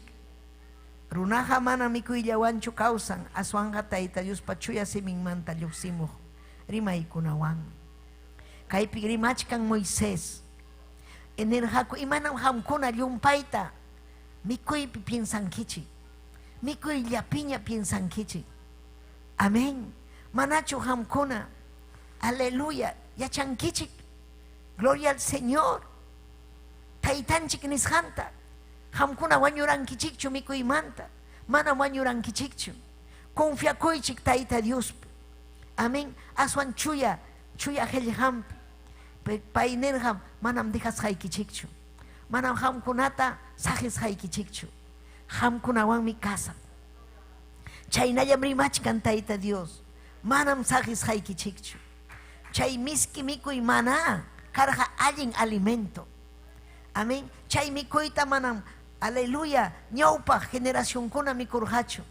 Runaqa mana mikuyllawanchu kawsan aswanja Tayta Diospa chuya siminmanta lluqsimuq rimaykunawan. Kaypi rimachkan Moisés. Enerhaku imanam hamkuna llumpayta mikuypi piensankichik. Mikuyllapiña piensankichik. Amén. Manachu hamkuna. Aleluya. Yachankichik. Gloria al Señor. Taytanchik nishanta. Hamkuna wañurankichikchu mikuymanta. Mana wañurankichikchu. Confiakuychik Tayta Dios. Amén. Aswan chuya hellhampi. Painerham manam dejasjaykichikchu. Manam hamkunata sajisjaykichikchu. Hamkunawanmi casa. Chaynallam rimachkan Tayta Dios. Manam sajisjaykichikchu. Chay miski mikuy mana karja allin alimento. Amén. Chay mikuyta manam, aleluya, ñawpa generación kuna mikurhachu.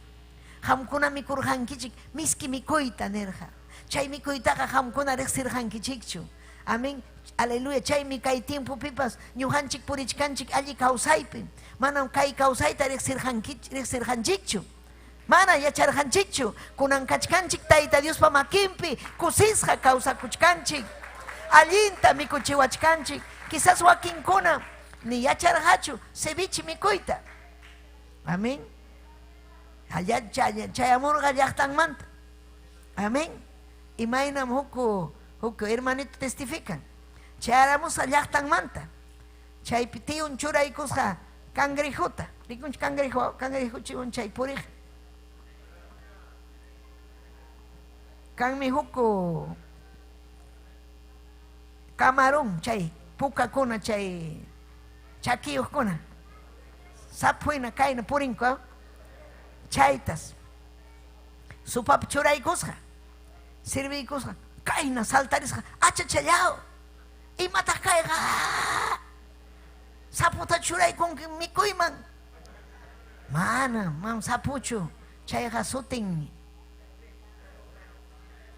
Hamkuna mikurjankichik miski mikuyta nerja. Chay mikuytaqa hamkuna riqsirjankichikchu. Amén. Aleluya. Chay mikay tiempo pipas ñujanchik purichkanchik alli kawsaypi. Manam kay kawsayta riqsirjanchikchu. Mana yacharjanchikchu. Kunan kachkanchik Tayta Dios pa makinpi kusisqa kawsakuchkanchik. Allinta mikuchiwachkanchik. Quizás wakinkuna ni yacharhachu ceviche mikuyta. Amén. Allá chayamurqa llaqtanmanta. Amén. Imaynam huku hermanito testifican. Chayaramusa llaqtanmanta. Chaypi tiyun churaykusqa cangrejuta. Rikunch cangrejuchiwan chay puriq. Kanmi huku camarón chay pukakuna chay chakiyuqkuna sapuyna kayna purinqa chaytas supapi churaykusqa sirviykusqa kayna saltarisqa achachallao imataq kayqa saputa churaykunki mikuyman mana sapuchu chayqa sutinmi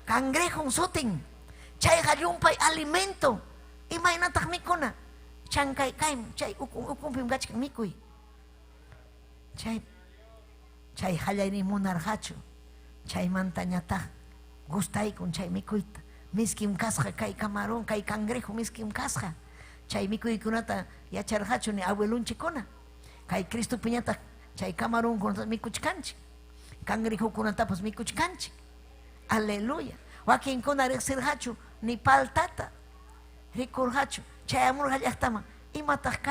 cangrejo sutin chayqa llumpay alimento imaynataq mikuna chankay kay chay ukunpim kachkan mikuy chay hallayni munarqachu chaymanta ñataq gustaykun chay mikuyta miskim kasqa kay camarón kay cangrejo miskim kasqa chay mikuykunata yacharqachu ni abuelunchikuna kay Cristo piñataq chay camarón kunata mikuchkanchik cangrejokunatapas mikuchkanchik. Aleluya. Wakinkuna riqsirqachu ni paltata rikurqachu chayamurqa llaqtaman imataq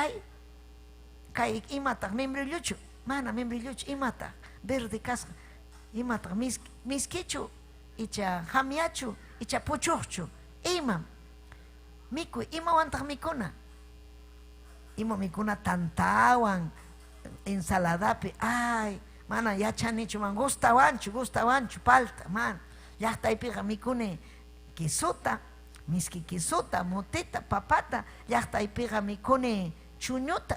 kay imataq membrilluchu mana membrilluchu imataq verde kasqa Imata miskichu, icha hamiachu, icha puchuchu, imam. Miku, imawantah mikuna. Ima mikuna tantawan, ensaladapi, ay, mana yachanichu man, gustawanchu, palta, man. Llaqtaypiqa mikune kisuta, miski kisuta, mutita, papata, llaqtaypiqa mikune chuñuta.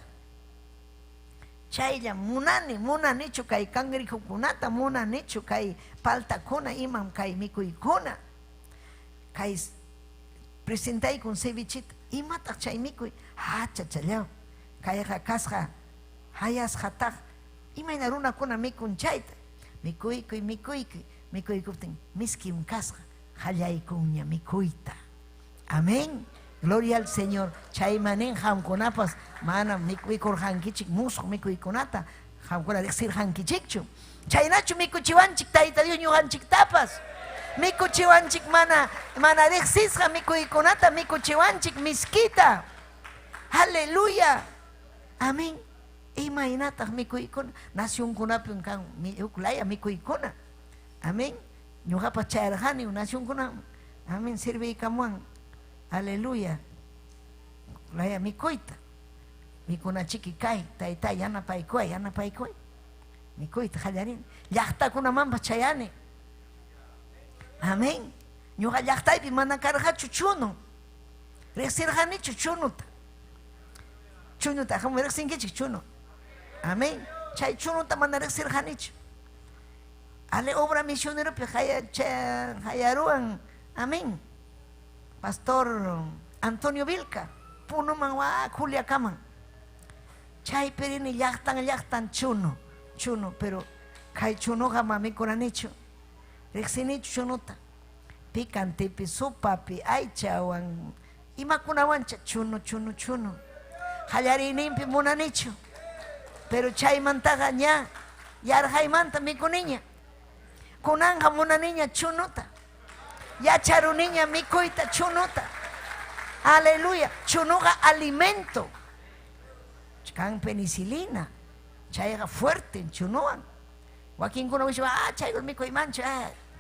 Chaylla munanichu kay cangrejokunata, munanichu kay paltakuna, imam kay mikuykuna. Kay presentaykun cevichita, imataq chay mikuy, chachallaw, kayqa kasqa hayasqataq, imayna runakuna mikun chayta, mikuykuptin miskim kasqa, qallaykunña mikuyta. Amén. Gloria al Señor. Chaymanin hamkunapas mana mikuykurqankichik musuq mikuykunata, hamkuna riqsirqankichikchu. Chaynachu mikuchiwanchik Tayta Dios ñuqanchiktapas. Mikuchiwanchik mana riqsisqa mikuykunata mikuchiwanchik miskita. Aleluya. Amén. Imaynataq mikuykuna nacionkunapi kan uklaya mikuykuna. Amén. Ñuqapas chayrqani nacionkuna. Amén. Sirviykamuwan. Aleluya. Laya mikuyta. Mikunachiki kay. Tayta yanapaykuay. Mikuyta qallarini. Llaqtakunamanpas chayani. Amén. Ñuqa llaqtaypi mana karqachu chunu. Riqsirqanichu chunuta. Chunuta. Hamu riqsinkichik chunu. Amén. Chay chunuta mana riqsirqanichu. Ale obra misioneropi hayaruan. Amén. Pastor Antonio Vilca. Punuman wa Juliacaman. Chay perini llaqtan chuno. Pero kay chunuqa mamikunanichu. Riqsinichu chunuta. Picantipi, sopapi, aychawan. Imakunawancha chuno. Hallarininpi munanichu. Pero chaymantaqa ña yarhaymanta mikuniña. Kunanja munaniña chunuta. Yacharuniña mikuyta chunuta. Aleluya. Chunuqa alimento. Kan penicilina. Chayqa fuerte chunuwan. Wakinkuna wishiwan, chayqa mikuymanchu,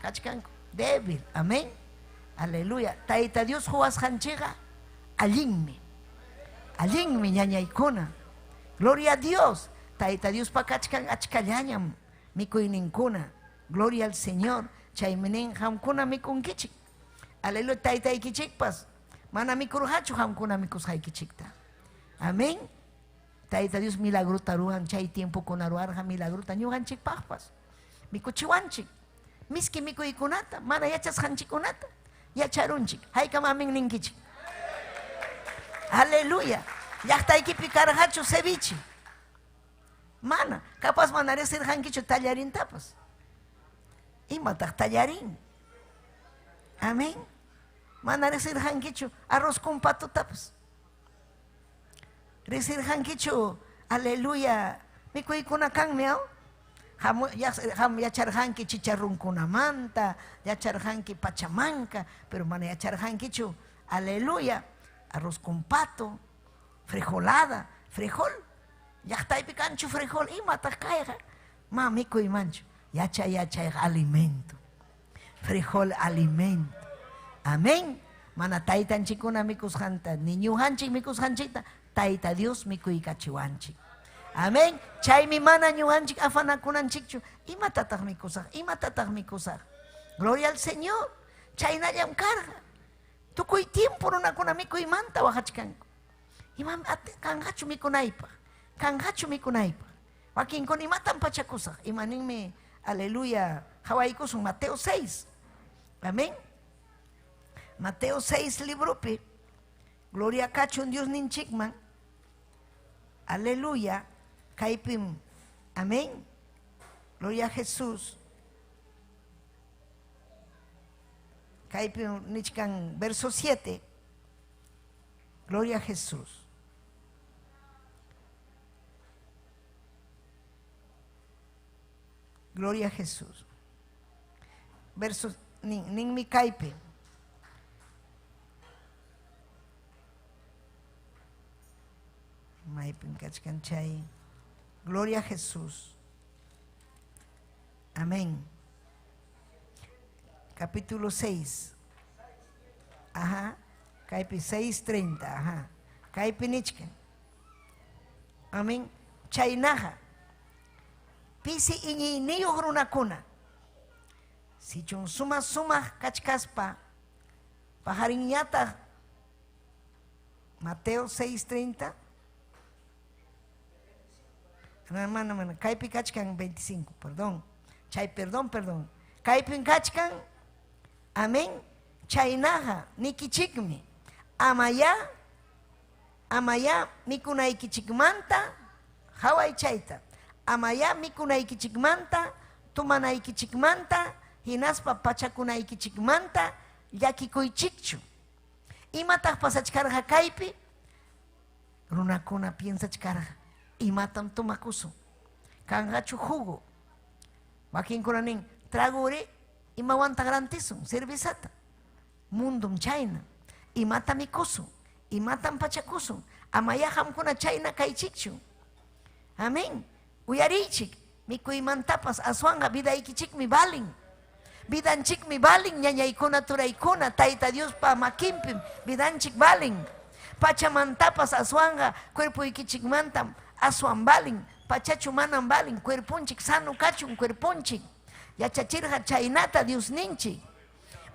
kachkanku. Débil. Amén. Aleluya. Tayta Dios huasqanchiqa allinmi ñañaykuna. Gloria a Dios. Tayta Dios pakachkan achkallañam mikuyninkuna. Gloria al Señor. Chayminin hamkuna mikunkichik. Aleluya. Taytaykichikpas mana mikurqachu hamkuna mikusqaykichikta. Amén. Tayta Dios milagruta ruhan chay tiempo kunaruarqa milagruta ñuqanchikpaqpas mikuchiwanchik. Miski mikuykunata mana yachasqanchikkunata yacharunchik. Haykamamin ninkichik. Aleluya. Llaqtaykipi karqachu ceviche. Mana. Capaz mana riqsirqankichu tallarintapas. Imataq tallarin. Amén. Mana riqsirqankichu arroz con patutapas. Riqsirqankichu, aleluya, mikuykuna kanmi, yacharqanki chicharrunkunamanta, yacharqanki pachamanca, pero mana yacharqankichu, aleluya, arroz con pato, frijolada, frijol. Llaqtaypi kanchu frijol, imataq kayqa, ma mikuymanchu. Yachay alimento. Frijol alimento. Amén. Mana taytanchikuna mikusqanta, ni ñuqanchik mikusqanchikta, Tayta Dios mikuykachiwanchik. Amén. Chaymi mana ñuqanchik afanakunanchikchu. Imatataq mikusaq. Gloria al Señor. Chaynallam karqa. Tukuy tiempo runakuna mikuymanta waqachkanku. Imam kanqachu mikunaypaq. Wakinkuna imatan pachakusaq. Imaninmi, aleluya, hawaykusun Mateo 6. Amén. Mateo 6 libropi. Gloria kachun Dios ninchikman. Aleluya. Kaipim. Amén. Gloria a Jesús. Kaipim nichkan verso 7. Gloria a Jesús. Gloria a Jesús. Verso nin mi kaipe. Gloria a Jesús. Amén. capítulo 6. Ajá. Kaipi 6:30. Ajá. Kaipi nichken. Amén. Chainaja. Pisi iñi niyo runakuna. Si chun suma kachkaspa. Pajariñata. Mateo 6:30. Hermano, Kaipi kachkan 25, perdón. Chay, perdón. Kaipi kachkan, amén. Chainaja, nikichikmi. Amaya, mikunaikichikmanta, hawai chaita. Amaya, mikunaikichikmanta, tumanaikichikmanta, hinaspa pachakunaikichikmanta, yakikuichikchu. Imataq pasachkarqa kaypi, runakuna piensachkarqa. Imatam tumakusun. Kangachu jugo. Wakinkuna nin traguri imawanta garantisun, cervezata. Mundum chayna. Imata mikusun. Imatam pachakusun. Amaya hamkuna chayna kaychikchu. Amén. Uyarichik. Mikuymantapas aswanga vidaykichikmi balin. Vidanchikmi balin ñañaykuna turaykuna. Tayta Dios pa makimpim. Vidanchik balin. Pachamantapas aswanga cuerpuykichikmantam aswan balin. Pachachu manan balin. Cuerpunchik sano kachun cuerpunchik. Yachachirqa chaynata Dios ninchik.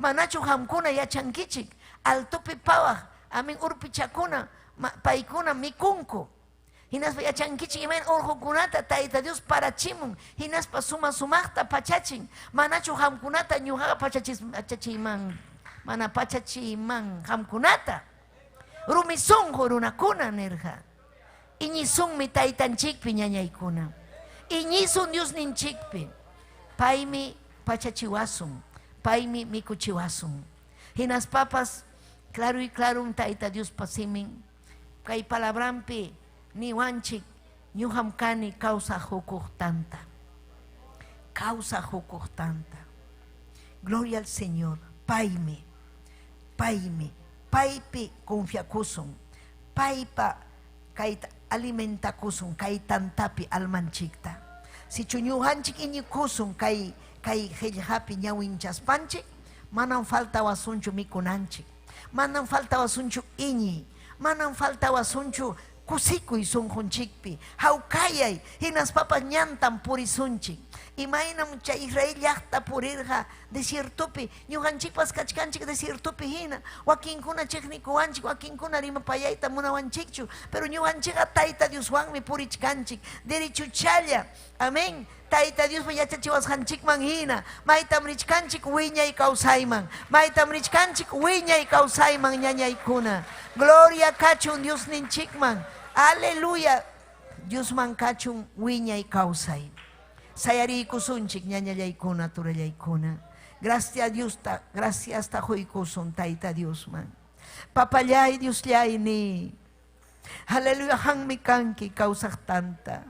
Manachu hamkuna yachankichik. Altupi pawaq. Amin urpichakuna. Paykuna mikunku. Hinaspa yachankichik imayn urqukunata Tayta Dios parachimun. Hinaspa sumaqta pachachin. Manachu hamkunata ñuqaqa pachachiyman. Mana pachachiyman hamkunata. Rumisunqu runakuna nirqa. Iñisunmi taytanchikpi ñañaykuna. Iñisun Dios ninchikpi. Paymi pachachiwasun. Paymi mikuchiwasun. Hinaspapas claro y claro Tayta Dios pasimin. Kay palabrampi niwanchik ñuqamkani causa hukuq tanta. Causa hukuq tanta. Gloria al Señor. Paymi. Paypi confiakusun. Paypa kay alimentakusun. Kay tantapi almanchikta. Si chuñuhanchik iñikusun kay hellhapi ñawinchaspanchik, manan falta wasunchu mikunanchik. Manan falta wasunchu iñi. Manan falta wasunchu kusikuy sunqunchikpi. Hawkayay hinaspapas ñantan purisunchik. Imaynam chay Israel llaqta purirqa desiertopi. Ñuqanchikpas kachkanchik desiertopi hina. Wakinkuna chiqnikuwanchik, wakinkuna rimapayayta munawanchikchu. Pero ñuqanchikqa Tayta Dioswanmi purichkanchik. Derechuchalla. Amén. Tayta Dios yachachiwasqanchikman hina. Maytam richkanchik wiñay kawsayman. Maytam richkanchik wiñay kawsayman ñañaykuna. Gloria kachun Dios ninchikman. Aleluya. Diosman kachun wiñay kawsay. Sayarikusunchik ñañallaykuna turallaykuna. Gracias a Dios gracias ta huykusun Tayta Diosman. Papallay Diosllay ni. Aleluya hanmi kanki kawsaq tanta.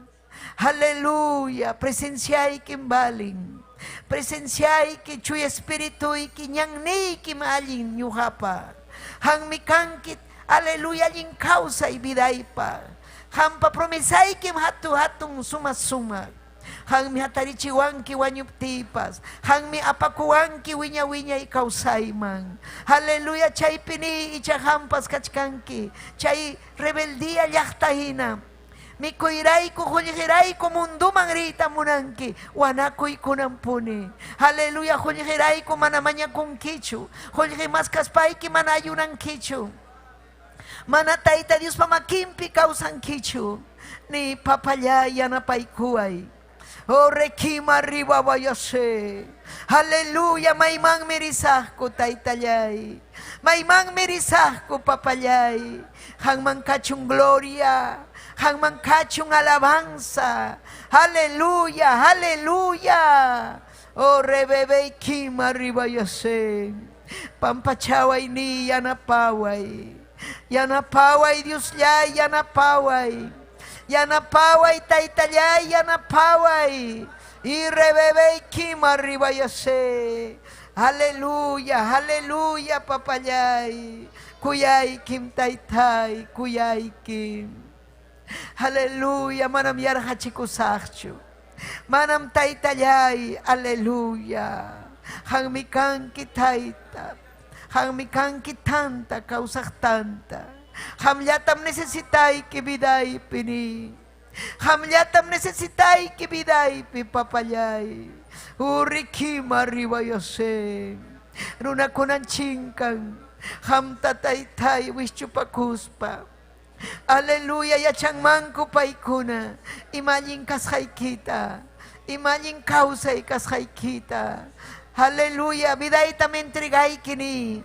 Aleluya, presenciayki balin. Presenciayki chuy espirituiki ñanniyki allin ñuqapa. Hanmi kanki, aleluya, allin causa y vidaypa. Hampa promesayki hatun suma. Hanmi hatarichiwanki wañuptipas. Hanmi apakuwanki wiña y kausayman. Aleluya, chay pini icha hampas kachkanki. Chay rebeldía llaqtahina. Mikuyrayku, hullqirayku munduman riyta munanki. Wanakuykunampuni. Aleluya, hullqirayku mana mañakunkichu. Hullqimaskaspayki mana ayunankichu. Mana Tayta Dios pamakimpi kawsankichu. Ni papallay yanapaykuway. Oh, requima arriba vayase. Aleluya, maimán mirisasco Taytallay. Maimán mirisasco papallay. Hanman kachun gloria. Hanman kachun alabanza. Aleluya, aleluya. Oh, rebebe kima arriba yase. Pampachaway ni yanapaway. Yanapaway Dios ya yanapaway. Yanapaway Taytallay yanapaway. Y rebebe kima arriba yase. Aleluya, aleluya papallay. Kuyay kim taytay, kuyay kim. Aleluya, manam yarhachikusakchu. Manam Taytallay, aleluya. Hangmikan kitaita. Hangmikan kitanta kausak tanta. Hamliatam necesitai que vidai pini. Hamliatam necesitai que vidai pi papayay. Uriki mariba yose. Runa kunan chingkan. Ham tataytay wischupakuspa. Aleluya yachangmanku paykuna. Imanin kashaykita. Imanin kausay kashaykita. Aleluya, vidaita me entregay kini.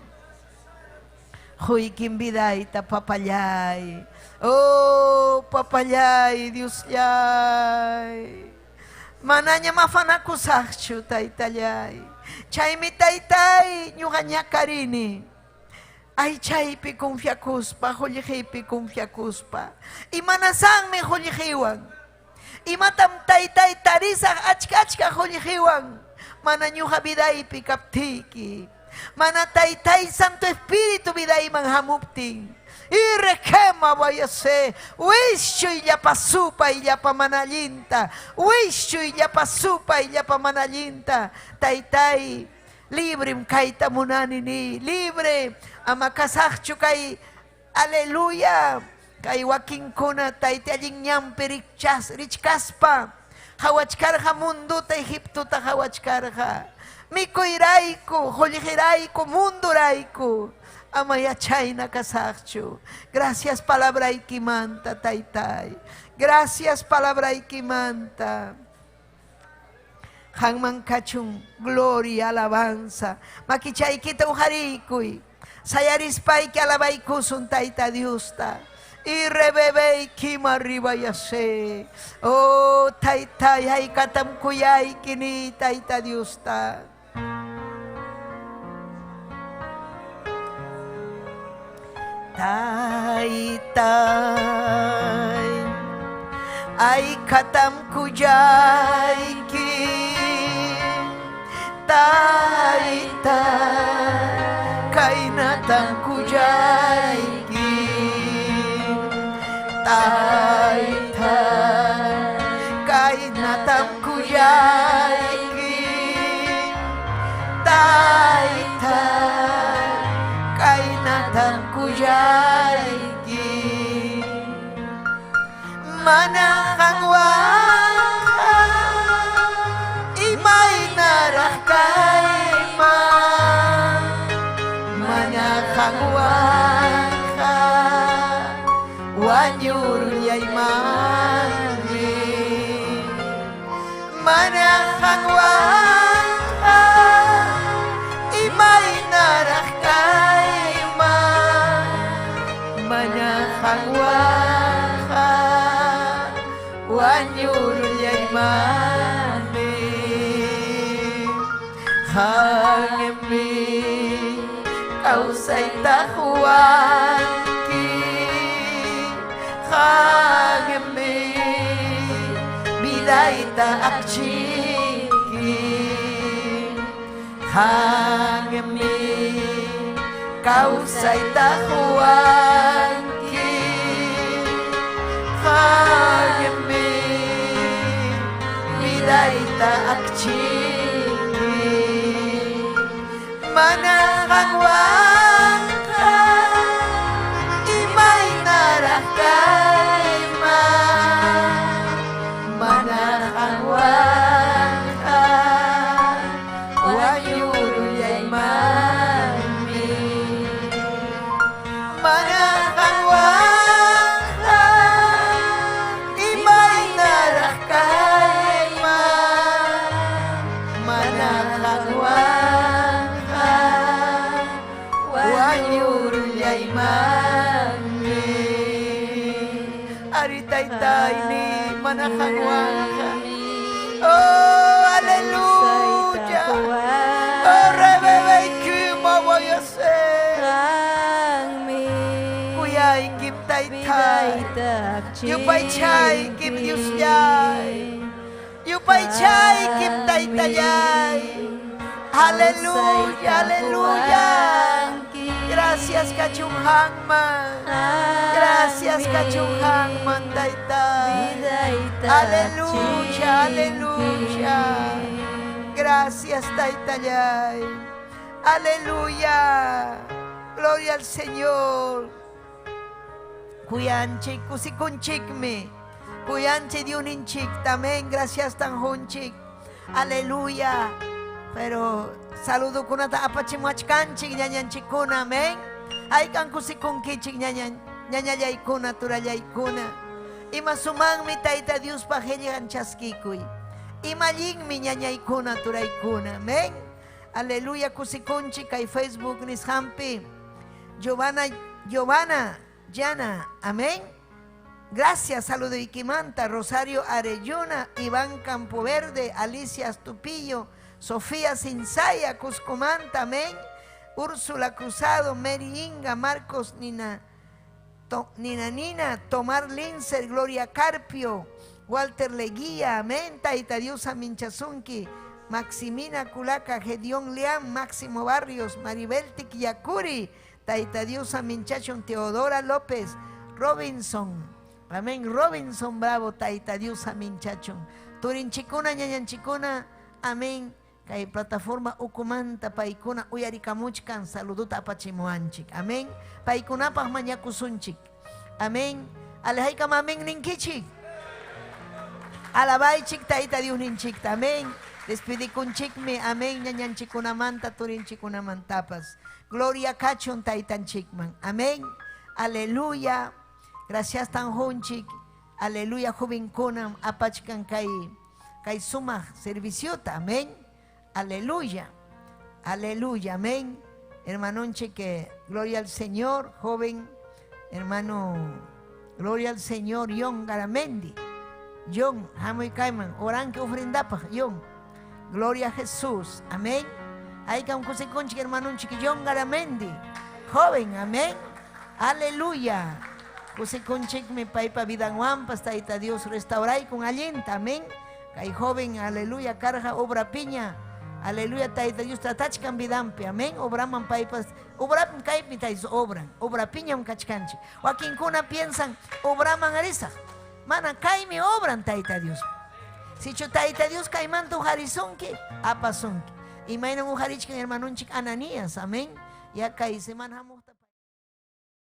Huy kim vidaita papayay. Oh, papayay, Dios yay. Mananya mafanakusakchu taytayay. Chay mi taytay, nyuganya karini. Ay chay pi confiakuspa, hulihipi confiakuspa. Imanasang me hulihiwan. Imatam taytay tarisak achka hulihiwan. Mana nyuha bidai pikaptiki. Mana taytay Santo Espíritu bidai manghamupting. Irekema vayase. Wishu illa pasupa illa pamanalinta. Wishu illa pasupa illa pamanalinta. Taytay libre kaita munanini. Libre amakasakchu kay. Aleluya. Kay waking kuna taytay alinyam richkaspa. Hawachkarja mundo ta Egipto ta hawachkarja. Mikoiraiko, holihiraiko, munduraiko. Amaya chayna kasakchu. Gracias palabra ikimanta taytay. Gracias palabra ikimanta. Hangman kachung, gloria, alabanza. Makichay kita uharikui. Sayarispay que alabaikusun tayta Diusta. Y rebebe kima arriba ya se. Oh, taytay, hay katam kuyay kini tayta Diusta. Taytay, ay katam kuyay kin. Taytay, kainatang kuyay kin. Taytay, kainatang kuyay kin. Taytay, kainatang kuyay kin. Manakang waka, imay narakay man. Manakang waka, wanyuryay mami. Manakang waka, imay narakay man. Manakang waka, wanyuryay mami. Hangemi kausay tahuan Hangemi biday ta akchiki. Hangemi kausay tahuan Hangemi biday ta akchiki. Manakang waka, imay narakay man. Manakang waka, wanyuryay mami. Manakang waka, imay narakay man. Manakang waka, wanyuryay mami. Ari taytay ni manakang waka. Oh, hallelujah. Oh, rebebe kimawayase. Kuya ikim taytay. Yupay chay kim Diyos yay. Yupay chay kim taytayay. Hallelujah, hallelujah. Gracias kachung hangman. Gracias kachung hangman taytay. Hallelujah, hallelujah. Gracias, Taitayay. Aleluya. Gloria al Señor. Kuyanchik, kusikunchikme. Kuyanche diuninchik. También, gracias, Tanjunchik. Aleluya. Pero saludo kunata apachimuachkanchik ñañanchikuna. Amén. Ay kan kusikunkichik ñañallaykuna, turallaykuna. Ima sumanmi Tayta Dios pajellan chaskikuy. Ima llinmi ñañaykuna, turaykuna. Amén. Aleluya, kusikunchik kay Facebook nishampi. Giovanna, Jana, amén. Gracias, saludo Ikimanta, Rosario Arelluna, Iván Campoverde, Alicia Astupillo, Sofía Sinsaya, Cuscumanta, amén. Úrsula Cruzado, Mary Inga, Marcos Nina, Tomar Lincer, Gloria Carpio, Walter Leguía, amén. Taita Diosa Minchazunki, Maximina Culaca, Gedeón Leán, Máximo Barrios, Maribel Tiquiyacuri, Taita Diosa Minchachon, Teodora López, Robinson, amén. Robinson Bravo, Taita Diosa Minchachon, Turinchicuna, Ñañanchicuna, amén. Kay plataforma Ucumanta, Paikuna, Uyarikamuchkan, saluduta apachimuanchik, amén. Paikunapaj mañakusunchik, amén. Alejaika mamén ninkichik, alabaichik, Taita Dios ninchik, amén. Despidikunchikme, amén. Ñañanchikunamanta, Turinchikunamantapas. Gloria Cachon Taitanchikman. Amén. Aleluya. Gracias Tanjunchik. Aleluya. Jovenkunam apachkan kay suma serviciota. Amén. Aleluya. Aleluya. Amén. Hermanonche que gloria al Señor. Joven hermano. Gloria al Señor. Yon Garamendi. Yon. Hamoy Kaiman. Oran que ofrendapa. Yon. Gloria a Jesús. Amén. Hay que un consecuencia hermano chiquillón Garamendi. Joven, amén. Aleluya. Consecuencia me paipa vida guampas, Taita Dios restaurai con alienta, amén. Hay joven, aleluya, carga obra piña. Aleluya, Taita Dios tatachkan vidampe, amén. Obraman paipas, obran kaipi tais obran. Obra piña un cachcanche. O aquí en cuna piensan, obraman arisa. Mana caime obran, Taita Dios. Si yo Taita Dios caiman tu jarizonque, apasonque. Y maina un harichkan hermanonchik Ananías, amén. Y acá y semana